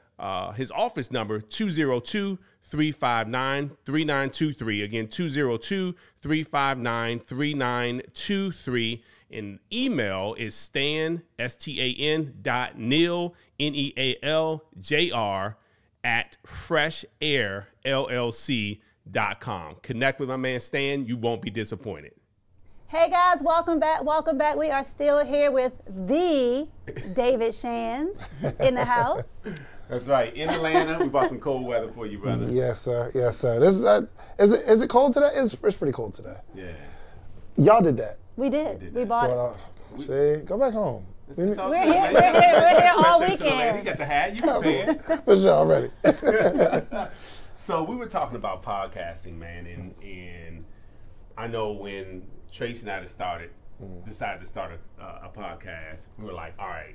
his office number, 202-359-3923. Again, 202-359-3923. And email is Stan, STAN.Neal, NEALJR, at freshairllc.com. Connect with my man Stan. You won't be disappointed. Hey guys, welcome back. Welcome back. We are still here with the David Shands in the house. That's right. In Atlanta, we brought some cold weather for you, brother. Yes, sir. Yes, sir. This is it cold today? It's pretty cold today. Yeah. Y'all did that. We did. We bought it. See, go back home. We're here all weekend. You got the hat. You prepared. For sure, I'm ready. So we were talking about podcasting, man, and I know when Tracy and I decided to start a podcast, we were like, all right,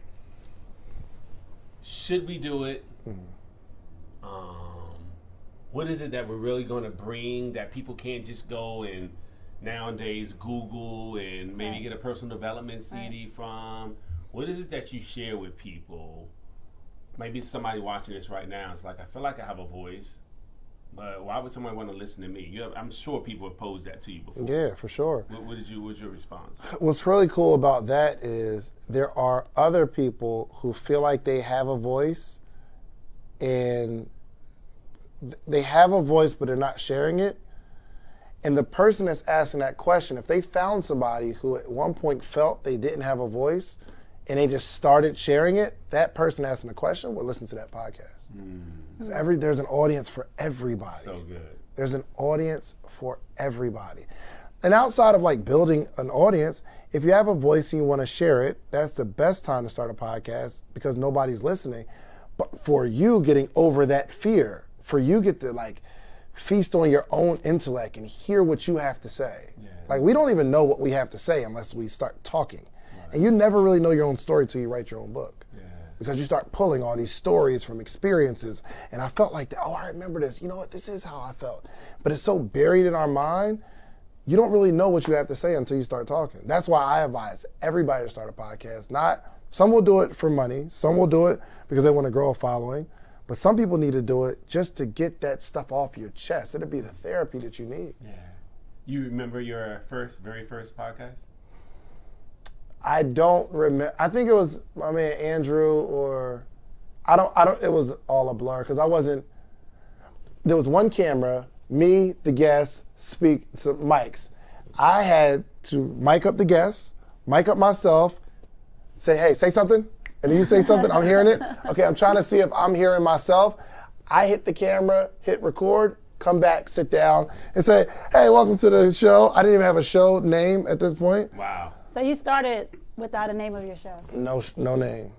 should we do it? What is it that we're really going to bring that people can't just go and nowadays Google and maybe get a personal development CD from? What is it that you share with people? Maybe somebody watching this right now is like, I feel like I have a voice, but why would somebody want to listen to me? I'm sure people have posed that to you before. Yeah, for sure. What was your response? What's really cool about that is there are other people who feel like they have a voice, and they have a voice, but they're not sharing it. And the person that's asking that question, if they found somebody who at one point felt they didn't have a voice and they just started sharing it, that person asking the question will listen to that podcast. Because there's an audience for everybody. So good. There's an audience for everybody. And outside of like building an audience, if you have a voice and you want to share it, that's the best time to start a podcast because nobody's listening. But for you getting over that fear, for you get to like feast on your own intellect and hear what you have to say. Yeah. Like we don't even know what we have to say unless we start talking. Right. And you never really know your own story till you write your own book. Yeah. Because you start pulling all these stories from experiences. And I felt like, oh, I remember this. You know what? This is how I felt. But it's so buried in our mind, you don't really know what you have to say until you start talking. That's why I advise everybody to start a podcast. Some will do it for money. Some will do it because they want to grow a following. But some people need to do it just to get that stuff off your chest. It'll be the therapy that you need. Yeah. You remember your very first podcast? I don't remember. I think it was my man Andrew, or I don't. It was all a blur because I wasn't. There was one camera, me, the guests, some mics. I had to mic up the guests, mic up myself, say, hey, say something. And then you say something, I'm hearing it. Okay, I'm trying to see if I'm hearing myself. I hit the camera, hit record, come back, sit down, and say, hey, welcome to the show. I didn't even have a show name at this point. Wow. So you started without a name of your show? No name.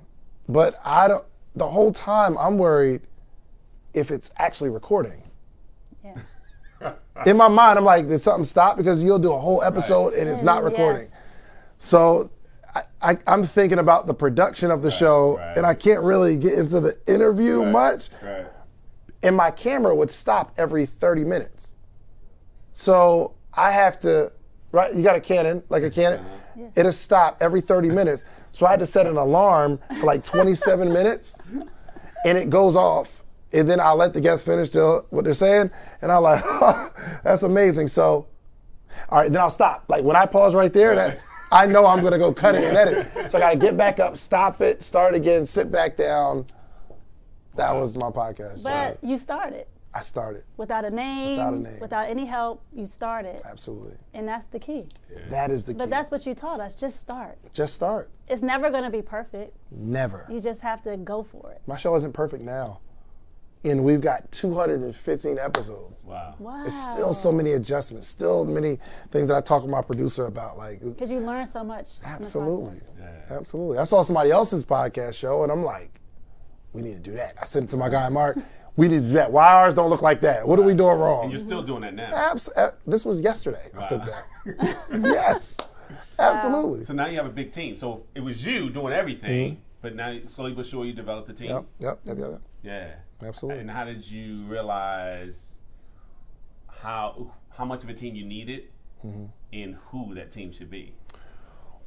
But the whole time I'm worried if it's actually recording. Yeah. In my mind, I'm like, did something stop? Because you'll do a whole episode and it's not recording. Yes. So I'm thinking about the production of the show, and I can't really get into the interview much. Right. And my camera would stop every 30 minutes. So I have to, right, you got a Canon, like a Canon, it'll stop every 30 minutes. So I had to set an alarm for like 27 minutes, and it goes off. And then I'll let the guests finish what they're saying, and I'm like, oh, that's amazing. So, all right, then I'll stop. Like when I pause right there, I know I'm gonna go cut it and edit. So I gotta get back up, stop it, start again, sit back down. That was my podcast. But you started. I started. Without a name. Without a name. Without any help, you started. Absolutely. And that's the key. Yeah. That is the key. But that's what you taught us, just start. Just start. It's never gonna be perfect. Never. You just have to go for it. My show isn't perfect now. And we've got 215 episodes. Wow. Wow. There's still so many adjustments, still many things that I talk with my producer about. Because you learn so much. Absolutely. Yeah. Absolutely. I saw somebody else's podcast show, and I'm like, we need to do that. I said to my guy, Mark, we need to do that. Why ours don't look like that? What are we doing wrong? And you're still doing that now. This was yesterday. I said that. Yes. Absolutely. So now you have a big team. So it was you doing everything, but now slowly but surely you developed a team. Yep. Yeah. Absolutely. And how did you realize how much of a team you needed and who that team should be?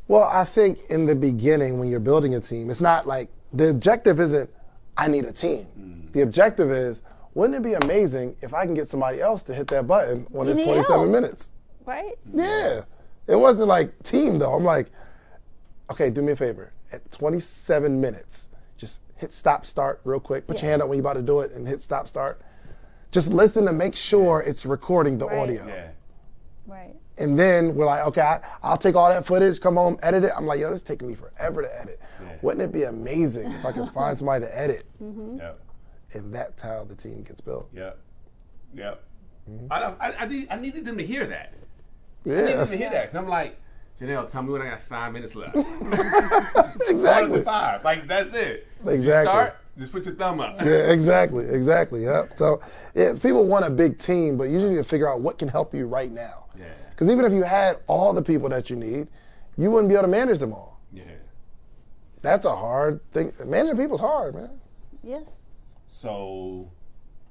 Well, I think in the beginning when you're building a team, it's not like, the objective isn't, I need a team. The objective is, wouldn't it be amazing if I can get somebody else to hit that button when it's 27 minutes? Right? Yeah. It wasn't like team though. I'm like, okay, do me a favor. At 27 minutes, just hit stop, start real quick. Put your hand up when you're about to do it and hit stop, start. Just listen to make sure it's recording the audio. Yeah. Right. And then we're like, okay, I'll take all that footage, come home, edit it. I'm like, yo, this is taking me forever to edit. Yeah. Wouldn't it be amazing if I could find somebody to edit? Yep. And that's how the team gets built. Yep. I needed them to hear that. I Yes. needed them to hear that. 'Cause I'm like, Janelle, tell me when I got 5 minutes left. Exactly. 5. Like, that's it. Exactly. You start, just put your thumb up. Yeah, exactly. Yep. So, people want a big team, but you just need to figure out what can help you right now. Yeah. Because even if you had all the people that you need, you wouldn't be able to manage them all. Yeah. That's a hard thing. Managing people's hard, man. Yes. So,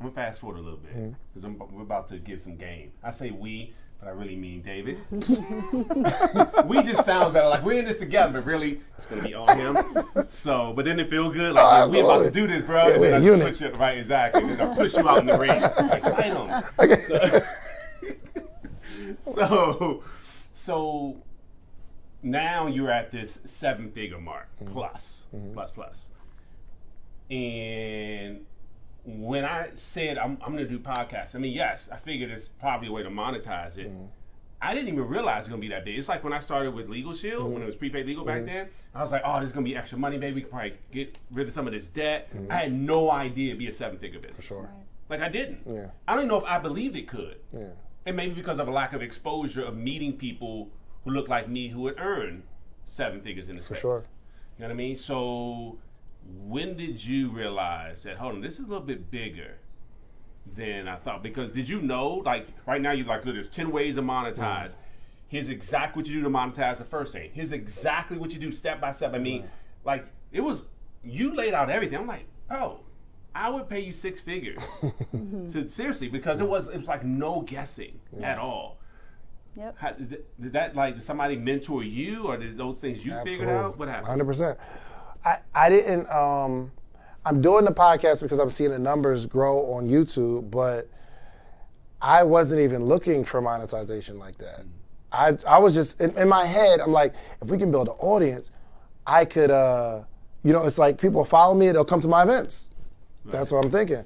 I'm going to fast forward a little bit because we're about to give some game. I say we, but I really mean David. We just sound better. Like, we're in this together, but really, it's going to be on him. So, but then it feel good. Like, yeah, we about to do this, bro. Yeah, we're a unit. Push you, right, exactly. Then I push you out in the ring. Like, fight him. So now you're at this 7-figure mark, plus. And when I said I'm going to do podcasts, I mean, yes, I figured it's probably a way to monetize it. I didn't even realize it's going to be that big. It's like when I started with Legal Shield, when it was prepaid legal back then, I was like, oh, there's going to be extra money, baby. We can probably get rid of some of this debt. I had no idea it'd be a 7-figure business. For sure. Right. Like, I didn't. Yeah. I don't even know if I believed it could. Yeah. And maybe because of a lack of exposure of meeting people who look like me who would earn 7 figures in the space. For sure. You know what I mean? So when did you realize that, hold on, this is a little bit bigger than I thought? Because did you know, like, right now you're like, look, there's 10 ways to monetize. Here's exactly what you do to monetize the first thing. Here's exactly what you do step by step. I mean, like, it was, you laid out everything. I'm like, oh, I would pay you 6 figures. Seriously, because it was like no guessing at all. Yep. Did that, like, did somebody mentor you, or did those things you figured out? What happened? 100%. I didn't, I'm doing the podcast because I'm seeing the numbers grow on YouTube, but I wasn't even looking for monetization like that. I was just, in my head, I'm like, if we can build an audience, I could, it's like people follow me, they'll come to my events. Right. That's what I'm thinking.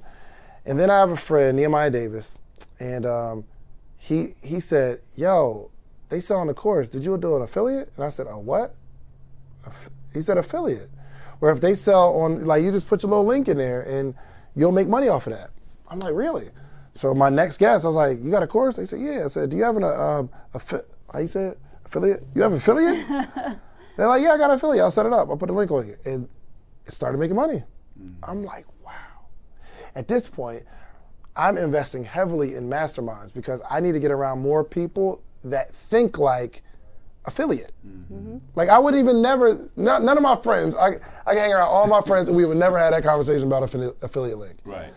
And then I have a friend, Nehemiah Davis, and he said, yo, they sell on the course. Did you do an affiliate? And I said, a what? He said affiliate. Where if they sell on, like, you just put your little link in there and you'll make money off of that. I'm like, really? So my next guest, I was like, you got a course? They said, yeah. I said, do you have how you say it? Affiliate? You have affiliate? They're like, yeah, I got an affiliate. I'll set it up. I'll put a link on here. And it started making money. I'm like, wow. At this point, I'm investing heavily in masterminds because I need to get around more people that think like affiliate. Like I would even none of my friends, I can hang around all my friends and we would never have that conversation about affiliate link. Right.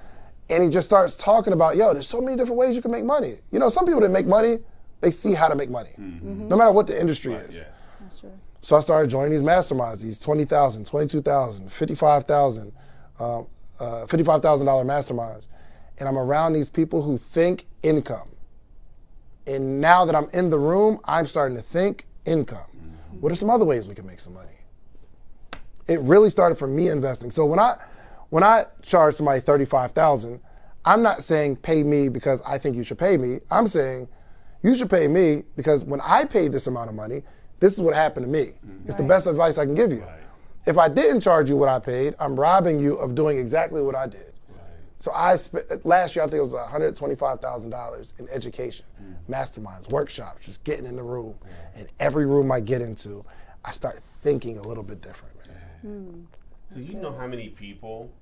And he just starts talking about, yo, there's so many different ways you can make money. You know, some people that make money, they see how to make money, no matter what the industry is. Yeah. That's true. So I started joining these masterminds, these $20,000, $22,000, $55,000, $55,000 masterminds. And I'm around these people who think income. And now that I'm in the room, I'm starting to think income. What are some other ways we can make some money? It really started from me investing. So when I charge somebody $35,000, I'm not saying pay me because I think you should pay me. I'm saying you should pay me because when I paid this amount of money, this is what happened to me. It's the best advice I can give you. Right. If I didn't charge you what I paid, I'm robbing you of doing exactly what I did. So I spent, last year I think it was $125,000 in education, masterminds, workshops, just getting in the room. And every room I get into, I start thinking a little bit different, man. So you know how many people,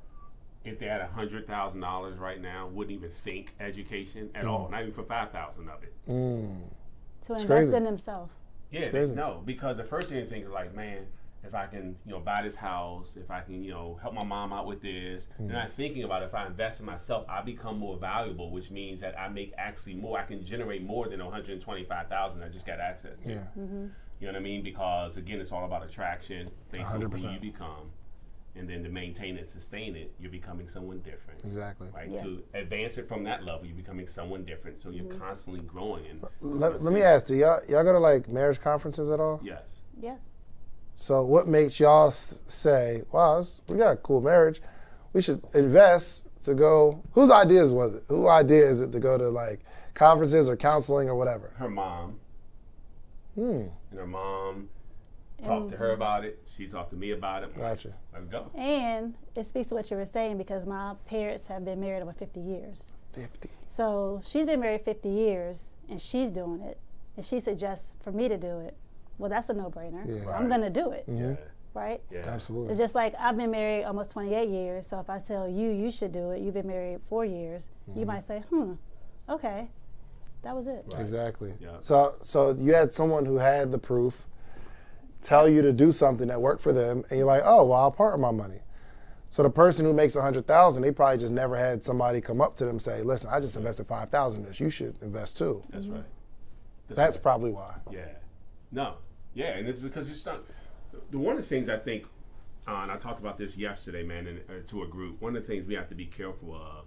if they had $100,000 right now, wouldn't even think education at all, not even for 5,000 of it. To invest crazy. in themselves. Yeah, no, because the first thing you think is like, man, if I can, buy this house, if I can, help my mom out with this, and I'm thinking about if I invest in myself, I become more valuable, which means that I make actually more. I can generate more than $125,000 I just got access to. Yeah. You know what I mean? Because again, it's all about attraction, based on who 100%. you become, and then to maintain and sustain it, you're becoming someone different. Exactly. Right. Yeah. To advance it from that level, you're becoming someone different. So you're constantly growing. And Let me ask, do y'all go to like marriage conferences at all? yes. Yes. So what makes y'all say, wow, we got a cool marriage, we should invest to go, whose ideas was it? Whose idea is it to go to like conferences or counseling or whatever? Her mom. And her mom talked to her about it. She talked to me about it. Gotcha. Let's go. And it speaks to what you were saying because my parents have been married over 50 years. 50. So she's been married 50 years and she's doing it. And she suggests for me to do it. Well, that's a no-brainer. Yeah. I'm going to do it, Yeah. right? Yeah. Absolutely. It's just like I've been married almost 28 years. So if I tell you should do it, you've been married 4 years, you might say, okay, that was it. Right. Exactly. Yeah. So you had someone who had the proof tell you to do something that worked for them, and you're like, oh, well, I'll partner my money. So the person who makes $100,000, they probably just never had somebody come up to them and say, listen, I just invested $5,000 in this. You should invest too. That's right. That's right. probably why. Yeah. No. Yeah, and it's because you start. One of the things I think, and I talked about this yesterday, man, to a group. One of the things we have to be careful of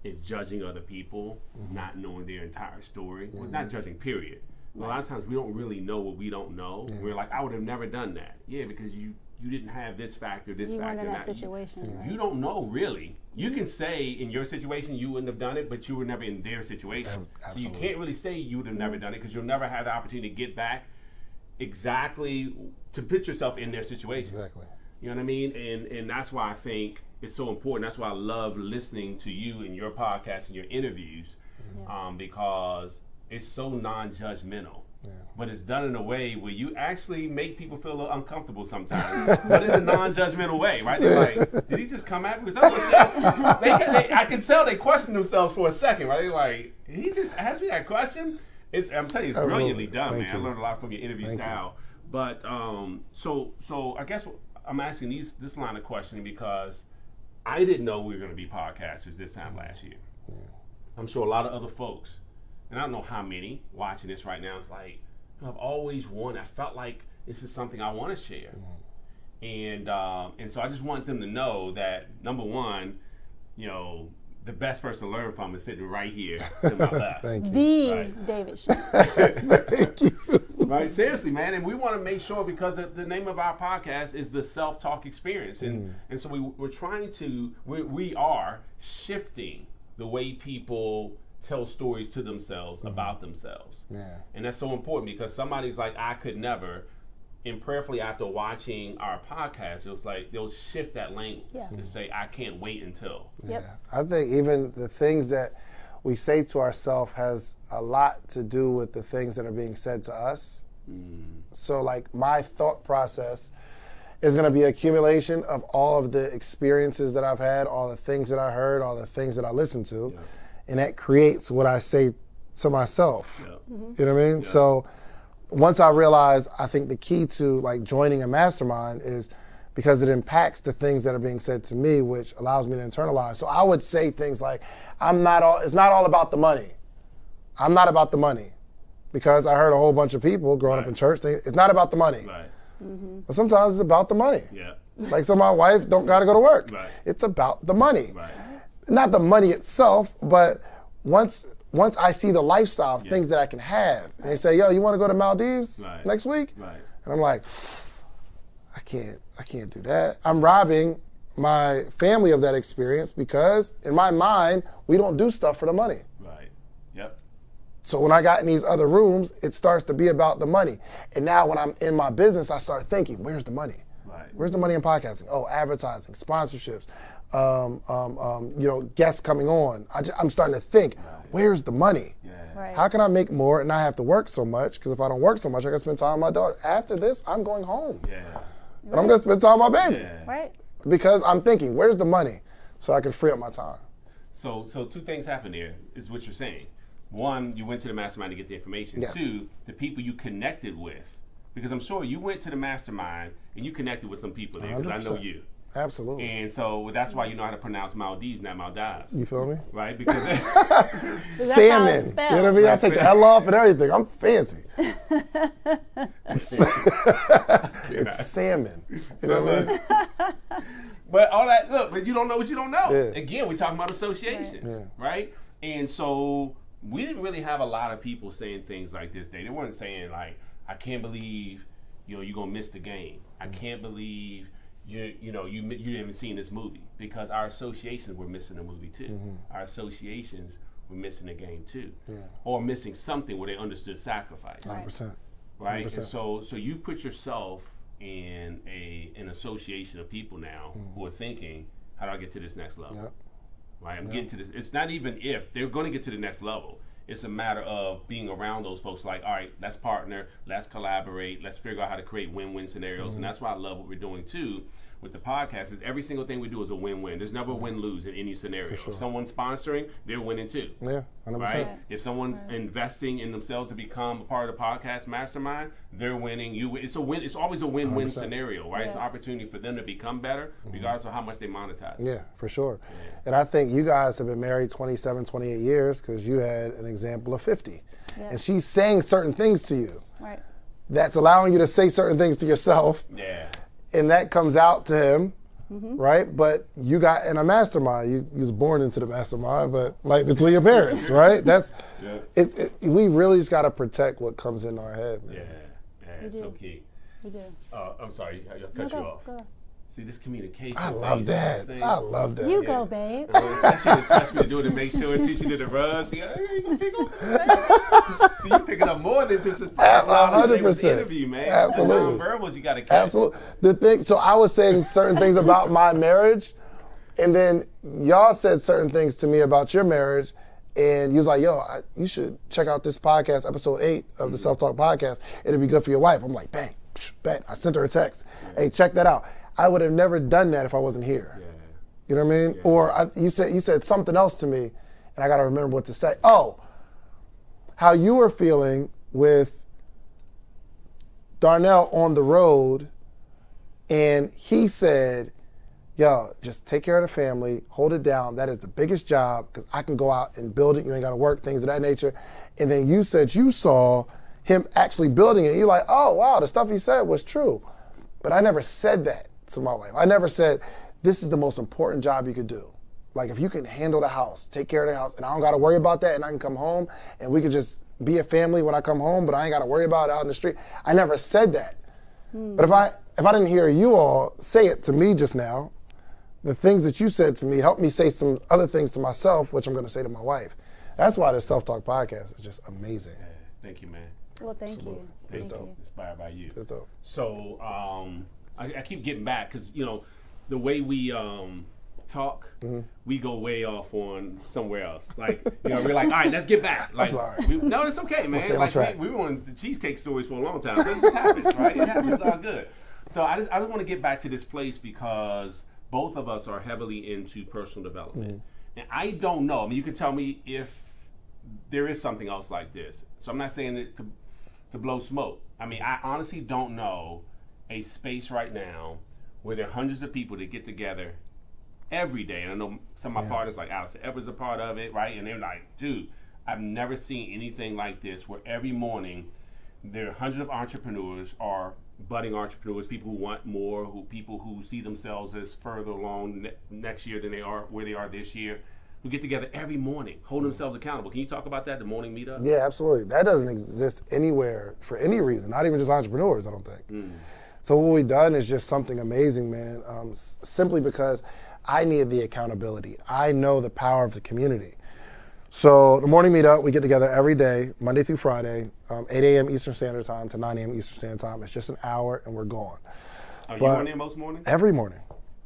is judging other people, not knowing their entire story. Well, not judging, period. A lot of times we don't really know what we don't know. We're like, I would have never done that. Yeah, because you didn't have this factor, this You factor. weren't in that situation. Right? You don't know, really. You can say in your situation you wouldn't have done it, but you were never in their situation. So you can't really say you would have never done it because you'll never have the opportunity to get back exactly to put yourself in their situation. Exactly. You know what I mean? And that's why I think it's so important. That's why I love listening to you and your podcast and your interviews, because it's so non-judgmental. Yeah. But it's done in a way where you actually make people feel a little uncomfortable sometimes, but in a non-judgmental way, right? They're like, did he just come at me? I can tell they question themselves for a second, right? They're like, he just asked me that question? I'm telling you, it's brilliantly done, man. I learned a lot from your interview style. But so I guess I'm asking this line of questioning because I didn't know we were going to be podcasters this time last year. Yeah. I'm sure a lot of other folks, and I don't know how many watching this right now, it's like, I've always wanted, I felt like this is something I want to share. And so I just want them to know that, number one, the best person to learn from is sitting right here to my left. Thank you. The David Shands. Thank you. Right, seriously, man. And we want to make sure, because the name of our podcast is the Self-Talk Experience. And so we're trying to, we are shifting the way people tell stories to themselves about themselves. Yeah. And that's so important because somebody's like, I could never. And prayerfully, after watching our podcast, it was like they'll shift that language and say, I can't wait until. Yeah. I think even the things that we say to ourselves has a lot to do with the things that are being said to us. So like my thought process is going to be accumulation of all of the experiences that I've had, all the things that I heard, all the things that I listened to, and that creates what I say to myself. You know what I mean? So once I realized, I think the key to like joining a mastermind is because it impacts the things that are being said to me, which allows me to internalize. So I would say things like, it's not all about the money. I'm not about the money. Because I heard a whole bunch of people growing up in church, it's not about the money. But sometimes it's about the money. Like, so my wife don't gotta go to work. It's about the money. Not the money itself, but once I see the lifestyle of things that I can have, and they say, yo, you wanna go to Maldives next week? And I'm like, I can't do that. I'm robbing my family of that experience because in my mind, we don't do stuff for the money. So when I got in these other rooms, it starts to be about the money. And now when I'm in my business, I start thinking, where's the money? Where's the money in podcasting? Oh, advertising, sponsorships, guests coming on. I'm starting to think, where's the money? How can I make more and not have to work so much? Because if I don't work so much, I can spend time with my daughter. After this, I'm going home. And I'm going to spend time with my baby. Because I'm thinking, where's the money? So I can free up my time. So two things happen there, is what you're saying. One, you went to the mastermind to get the information. Two, the people you connected with. Because I'm sure you went to the mastermind and you connected with some people there, because I know you. Absolutely. And so that's why you know how to pronounce Maldives, not Maldives. You feel me? Right? Because salmon. You know what I mean? I take the L off and everything. I'm fancy. It's salmon. You know what I mean? But all that, look, but you don't know what you don't know. Again, we're talking about associations, right? And so we didn't really have a lot of people saying things like this. They weren't saying like, I can't believe, you're gonna miss the game. I can't believe you haven't seen this movie, because our associations were missing the movie too. Our associations were missing the game too, or missing something where they understood sacrifice. 100%. Right. 100%. And so you put yourself in an association of people now who are thinking, how do I get to this next level? Right, I'm getting to this. It's not even if they're going to get to the next level. It's a matter of being around those folks like, all right, let's partner, let's collaborate, let's figure out how to create win-win scenarios. And that's why I love what we're doing too with the podcast, is every single thing we do is a win-win. There's never a win-lose in any scenario. Sure. If someone's sponsoring, they're winning too. 100%. Right? If someone's investing in themselves to become a part of the podcast mastermind, they're winning. You win. It's a win. It's always a win-win scenario, right? It's an opportunity for them to become better, regardless of how much they monetize. Yeah, for sure. And I think you guys have been married 27, 28 years, because you had an example of 50. And she's saying certain things to you. That's allowing you to say certain things to yourself. And that comes out to him, right? But you got in a mastermind. You was born into the mastermind, but like between your parents, right? That's we really just got to protect what comes in our head, man. It's so key. We do. I'm sorry, I cut you off. Go. See, this communication. I love that. I love that. You go, babe. She didn't touch me to do it to make sure. See, she did the rub. See, you picking up more than just this 100%. interview, man. Absolutely. Verbals you got to catch. Absolutely. The thing. So I was saying certain things about my marriage, and then y'all said certain things to me about your marriage, and you was like, "Yo, you should check out this podcast, episode 8 of the Self Talk podcast. It'll be good for your wife." I'm like, bang, bang. I sent her a text. Hey, check that out. I would have never done that if I wasn't here. You know what I mean? Or you said something else to me, and I got to remember what to say. Oh, how you were feeling with Darnell on the road, and he said, yo, just take care of the family, hold it down. That is the biggest job, because I can go out and build it. You ain't got to work, things of that nature. And then you said you saw him actually building it. You're like, oh, wow, the stuff he said was true. But I never said that to my wife. I never said, this is the most important job you could do. Like, if you can handle the house, take care of the house, and I don't got to worry about that, and I can come home, and we could just be a family when I come home, but I ain't got to worry about it out in the street. I never said that. But if I didn't hear you all say it to me just now, the things that you said to me helped me say some other things to myself, which I'm going to say to my wife. That's why this Self Talk podcast is just amazing. Thank you, man. Well, thank you. It's dope. Inspired by you. It's dope. So I keep getting back, because the way we talk, we go way off on somewhere else. Like, you know, we're like, all right, let's get back. Like, no, it's okay, man. Like, we were on the cheesecake stories for a long time, so it just happens, right? It happens, it's all good. So I just want to get back to this place because both of us are heavily into personal development. And I don't know. I mean, you can tell me if there is something else like this. So I'm not saying it to blow smoke. I mean, I honestly don't know a space right now where there are hundreds of people that get together every day. And I know some of my partners, like Allison Edwards, are part of it, right? And they're like, dude, I've never seen anything like this where every morning there are hundreds of entrepreneurs or budding entrepreneurs, people who want more, people who see themselves as further along next year than they are where they are this year, who get together every morning, hold themselves accountable. Can you talk about that, the morning meetup? Yeah, absolutely. That doesn't exist anywhere for any reason, not even just entrepreneurs, I don't think. So what we've done is just something amazing, man, simply because I need the accountability. I know the power of the community. So the morning meetup, we get together every day, Monday through Friday, 8 a.m. Eastern Standard Time to 9 a.m. Eastern Standard Time. It's just an hour and we're gone. Are you on there most mornings? Every morning.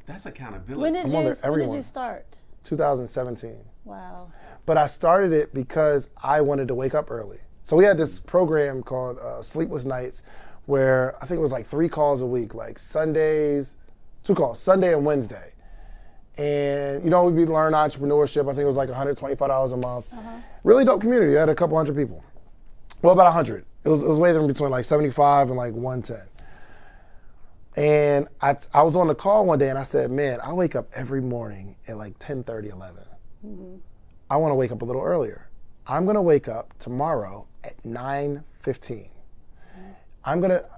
That's accountability. When did you start? 2017. Wow. But I started it because I wanted to wake up early. So we had this program called Sleepless Nights where I think it was like 3 calls a week, like Sundays, 2 calls, Sunday and Wednesday. And, you know, we'd learn entrepreneurship. I think it was like $125 a month. Really dope community. I had a couple hundred people. Well, about 100. It was way in between like 75 and like 110. And I was on the call one day and I said, man, I wake up every morning at like 10:30, 11. I want to wake up a little earlier. I'm going to wake up tomorrow at 9:15.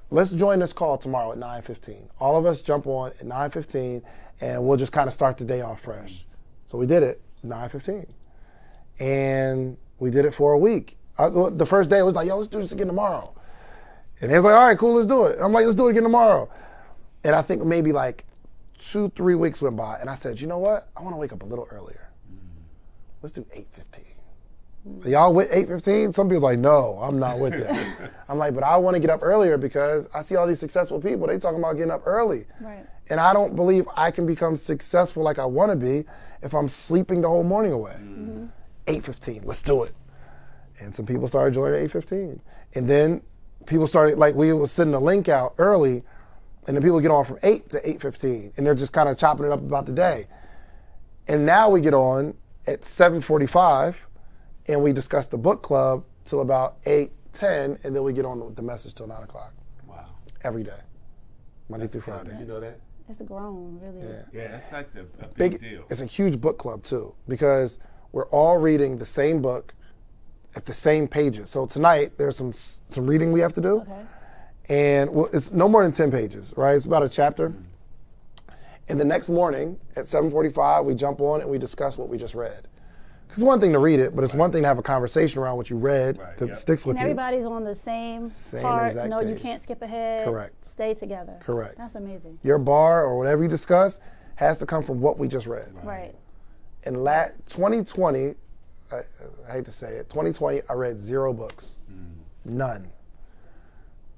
Let's join this call tomorrow at 9:15. All of us jump on at 9:15 and we'll just kind of start the day off fresh. So we did it 9:15. And we did it for a week. The first day it was like, yo, let's do this again tomorrow. And they was like, all right, cool, let's do it. And I'm like, let's do it again tomorrow. And I think maybe like 2-3 weeks went by and I said, you know what? I want to wake up a little earlier. Let's do 8:15. Y'all with 8:15? Some people are like, no, I'm not with that. I'm like, but I want to get up earlier because I see all these successful people. They talking about getting up early. Right. And I don't believe I can become successful like I want to be if I'm sleeping the whole morning away. 8:15, let's do it. And some people started joining at 8:15. And then people started, like we were sending a link out early and then people get on from 8 to 8:15 and they're just kind of chopping it up about the day. And now we get on at 7:45 and we discuss the book club till about 8:10 and then we get on with the message till 9 o'clock. Wow. Every day, Monday through Friday. Did you know that? It's grown, really. Yeah, that's like a big deal. It's a huge book club too because we're all reading the same book at the same pages. So tonight there's some reading we have to do. Okay. And it's no more than 10 pages, right? It's about a chapter. And the next morning at 7:45, we jump on and we discuss what we just read. Because it's one thing to read it, but it's one thing to have a conversation around what you read because it sticks with and you. everybody's on the same part. Exact No, you page. can't skip ahead. Correct. Stay together. Correct. That's amazing. Your bar or whatever you discuss has to come from what we just read. Right. In 2020, I hate to say it, 2020, I read 0 books. None.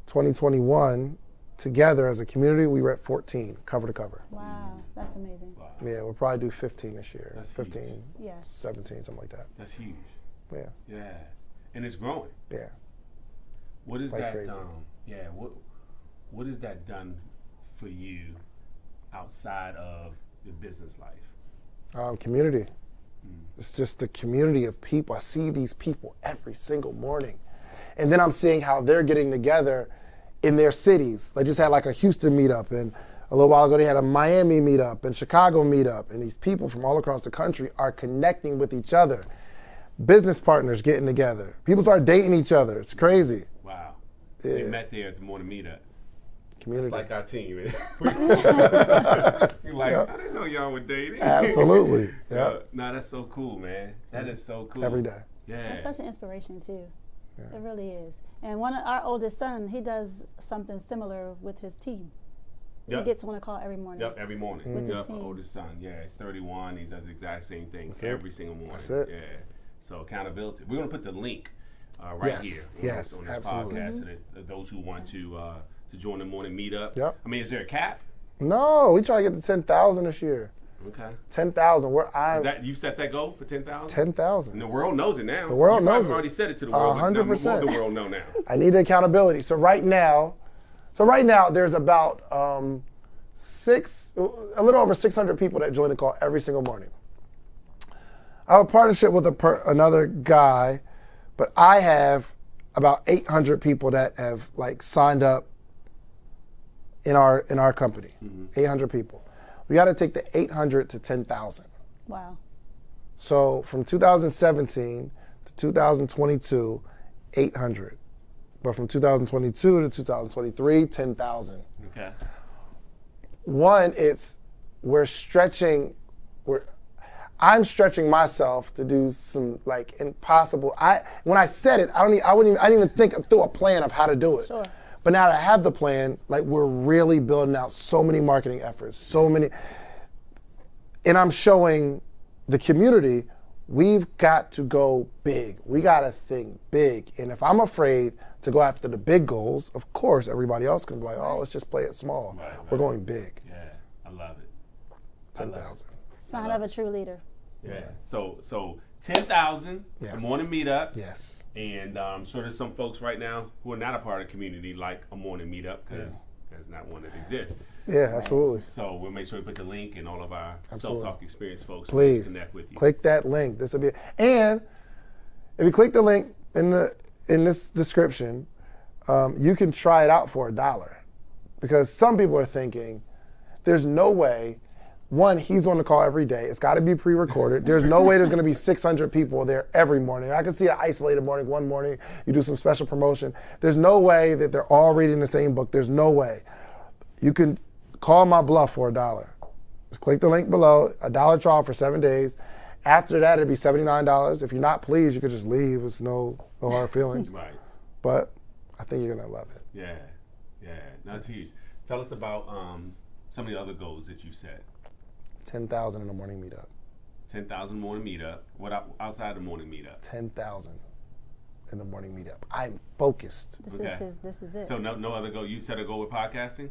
2021, together as a community, we read 14, cover to cover. Wow, that's amazing. Wow. Yeah, we'll probably do 15 this year. That's 15, huge. Yeah. 17, something like that. That's huge. Yeah. Yeah. And it's growing. Yeah. What is Like that? crazy. What has that done for you outside of your business life? Community. It's just the community of people. I see these people every single morning. And then I'm seeing how they're getting together in their cities. They just had like a Houston meetup, and a little while ago they had a Miami meetup and Chicago meetup, and these people from all across the country are connecting with each other. Business partners getting together. People start dating each other. It's crazy. Wow. Yeah. We met there at the morning meetup. Community. It's like our team. You're like, I didn't know y'all were dating. Absolutely. Yeah. No, that's so cool, man. That is so cool. Every day. Yeah. That's such an inspiration too. It really is. And one of our oldest son, he does something similar with his team. He gets on a call every morning. Yep, every morning. With his Our team. oldest son. Yeah, he's 31. He does the exact same thing every single morning. That's it. Yeah. So accountability. We're going to put the link right here. Yes, on this absolutely. podcast so that those who want to join the morning meetup. Yep. I mean, is there a cap? No, we try to get to 10,000 this year. Okay. 10,000. You set that goal for 10,000? 10,000. And the world knows it now. The world knows it. You've already said it to the world. 100%. The world know now. I need accountability. So right now, there's about a little over 600 people that join the call every single morning. I have a partnership with another guy, but I have about 800 people that have signed up in our company. 800 people. We got to take the 800 to 10,000. Wow. So from 2017 to 2022, 800. But from 2022 to 2023, 10,000. Okay. One, I'm stretching myself to do some impossible. When I said it, I didn't even think through a plan of how to do it. Sure. But now that I have the plan, we're really building out so many marketing efforts, and I'm showing the community we've got to go big. We got to think big. And if I'm afraid to go after the big goals, of course, everybody else can be like, oh, let's just play it small. Right. We're going big. Yeah, I love it. 10,000. Sign of a true leader. Yeah. So 10,000, Yes. The morning meetup. Yes. And I'm sure there's some folks right now who are not a part of the community like a morning meetup because there's not one that exists. Yeah, absolutely. So we'll make sure we put the link in all of our Absolutely. self-talk experience folks. Please connect with you. click that link. This will be, and if you click the link in this description, you can try it out for $1, because some people are thinking, there's no way. One, he's on the call every day. It's got to be pre-recorded. There's no way there's going to be 600 people there every morning. I can see an isolated morning. One morning, you do some special promotion. There's no way that they're all reading the same book. There's no way. You can call my bluff for $1. Just click the link below, $1 trial for 7 days. After that, it'd be $79. If you're not pleased, you could just leave. It's no hard feelings. Right. But I think you're going to love it. Yeah. That's huge. Tell us about some of the other goals that you set. 10,000 in the morning meetup. 10,000 morning meetup. What outside the morning meetup? 10,000 in the morning meetup. I'm focused. This is it. So no other goal. You set a goal with podcasting?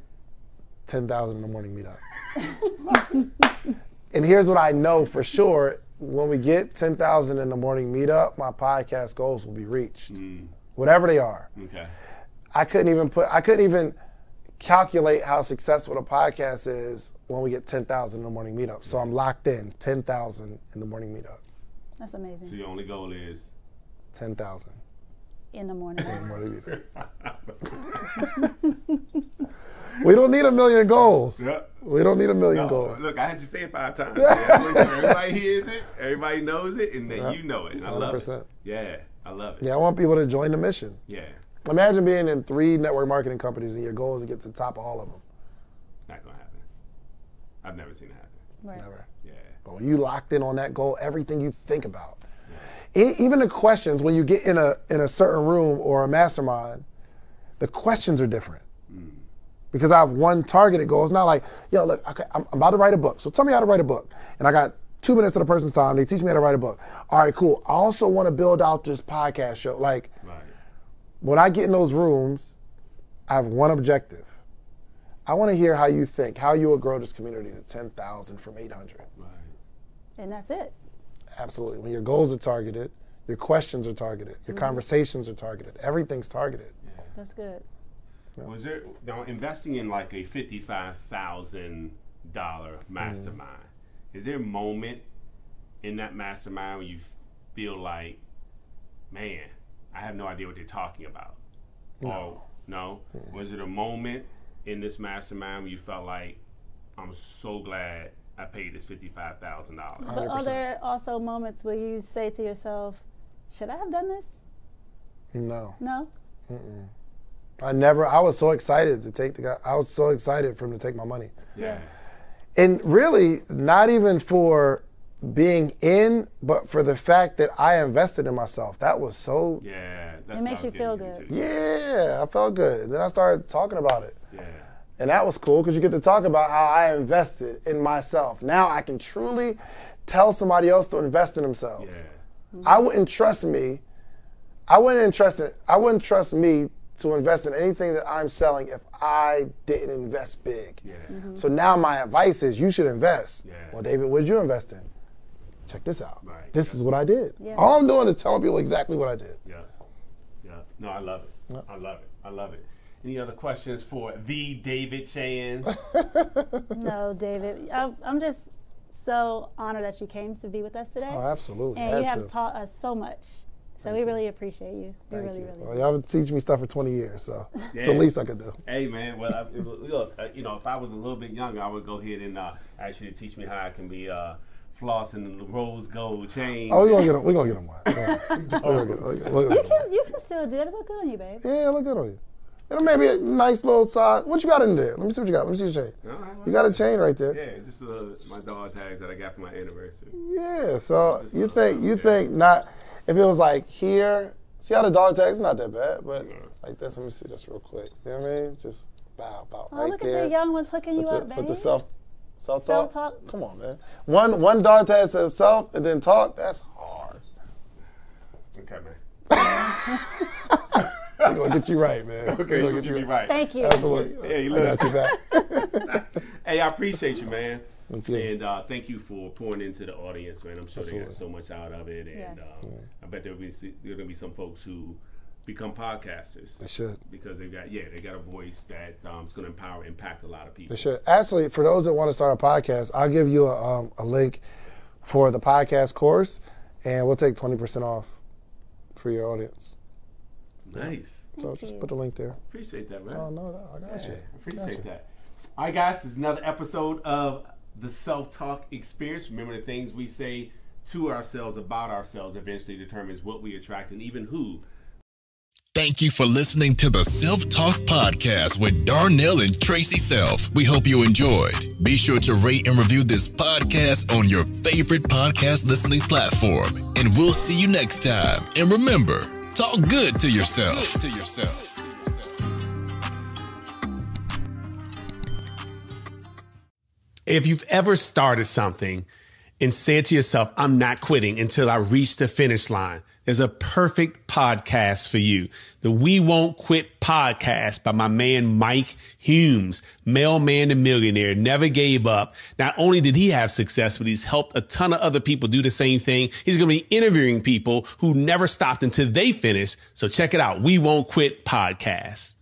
10,000 in the morning meetup. And here's what I know for sure. When we get 10,000 in the morning meetup, my podcast goals will be reached. Whatever they are. Okay. I couldn't even calculate how successful the podcast is when we get 10,000 in the morning meetup. So I'm locked in, 10,000 in the morning meetup. That's amazing. So your only goal is? 10,000. In the morning. In the morning meetup. We don't need 1 million goals. Yep. We don't need 1 million goals. Look, I had you say it 5 times. Everybody hears it, everybody knows it, and then you know it. And I love 100%. it. Yeah, I love it. Yeah, I want people to join the mission. Yeah. Imagine being in 3 network marketing companies and your goal is to get to the top of all of them. Not going to happen. I've never seen it happen. Right. Never. Yeah. But when you locked in on that goal, everything you think about, even the questions, when you get in a certain room or a mastermind, the questions are different. Because I have one targeted goal. It's not like, yo, look, okay, I'm about to write a book. So tell me how to write a book. And I got 2 minutes of the person's time. They teach me how to write a book. All right, cool. I also want to build out this podcast show. Like, when I get in those rooms, I have one objective. I want to hear how you think, how you will grow this community to 10,000 from 800. Right. And that's it. Absolutely. When your goals are targeted, your questions are targeted, your conversations are targeted, everything's targeted. Yeah. That's good. Was there, now investing in like a $55,000 mastermind, is there a moment in that mastermind where you feel like, man, I have no idea what they're talking about? No? Was it a moment in this mastermind where you felt like, I'm so glad I paid this $55,000? But are there also moments where you say to yourself, should I have done this? No. No? I was so excited to take I was so excited for him to take my money. Yeah. And really, not even for being in, but for the fact that I invested in myself. That was so. Yeah. That's It makes you feel good. Yeah, I felt good. Then I started talking about it. Yeah. And that was cool because you get to talk about how I invested in myself. Now I can truly tell somebody else to invest in themselves. Yeah. I wouldn't trust me. I wouldn't trust me to invest in anything that I'm selling if I didn't invest big. So now my advice is you should invest. Well, David, what did you invest in? Check this out. This is what I did. All I'm doing is telling people exactly what I did. No, I love it. I love it. I love it. Any other questions for the David Shands? No, David. I'm just so honored that you came to be with us today. Oh, absolutely. And you have taught us so much. So we really appreciate you. We Thank really, you. really Well, y'all been teaching me stuff for 20 years, so it's the least I could do. Hey, man. Well, look, if I was a little bit younger, I would go ahead and ask you to teach me how I can be flossing the rose gold chain. Oh, we're gonna get him one. You can still do it. It look good on you, babe. Yeah, it look good on you. And maybe a nice little side. What you got in there? Let me see what you got. Let me see your chain. You got a chain right there. Yeah, it's just my dog tags that I got for my anniversary. Yeah, so you think not, if it was like here, see how the dog tag's not that bad, but like this, let me see this real quick. You know what I mean? Just about right there. Look at the young ones hooking you up, baby. With the self-talk? Self-talk. Come on, man. One dog tag says self and then talk, that's hard. Okay, man. We're going to get you right, man. Okay, we're going to get you right. Thank you. Absolutely. Yeah, you look. I got you back. Hey, I appreciate you, man. Thank you. And thank you for pouring into the audience, man. I'm sure they got so much out of it. And I bet there'll going to be some folks who become podcasters. They should. Because they got a voice that is going to empower, impact a lot of people. They should. Actually, for those that want to start a podcast, I'll give you a link for the podcast course, and we'll take 20% off for your audience. Nice. So just put the link there. Appreciate that, man. Oh, no, I got you. Appreciate that. All right, guys, this is another episode of the Self-Talk Experience. Remember, the things we say to ourselves about ourselves eventually determines what we attract and even who. Thank you for listening to the Self-Talk Podcast with Darnell and Tracy Self. We hope you enjoyed. Be sure to rate and review this podcast on your favorite podcast listening platform. And we'll see you next time. And remember, talk good to yourself. If you've ever started something and said to yourself, I'm not quitting until I reach the finish line, there's a perfect podcast for you. The We Won't Quit podcast by my man Mike Humes, mailman and millionaire, never gave up. Not only did he have success, but he's helped a ton of other people do the same thing. He's going to be interviewing people who never stopped until they finish. So check it out. We Won't Quit podcast.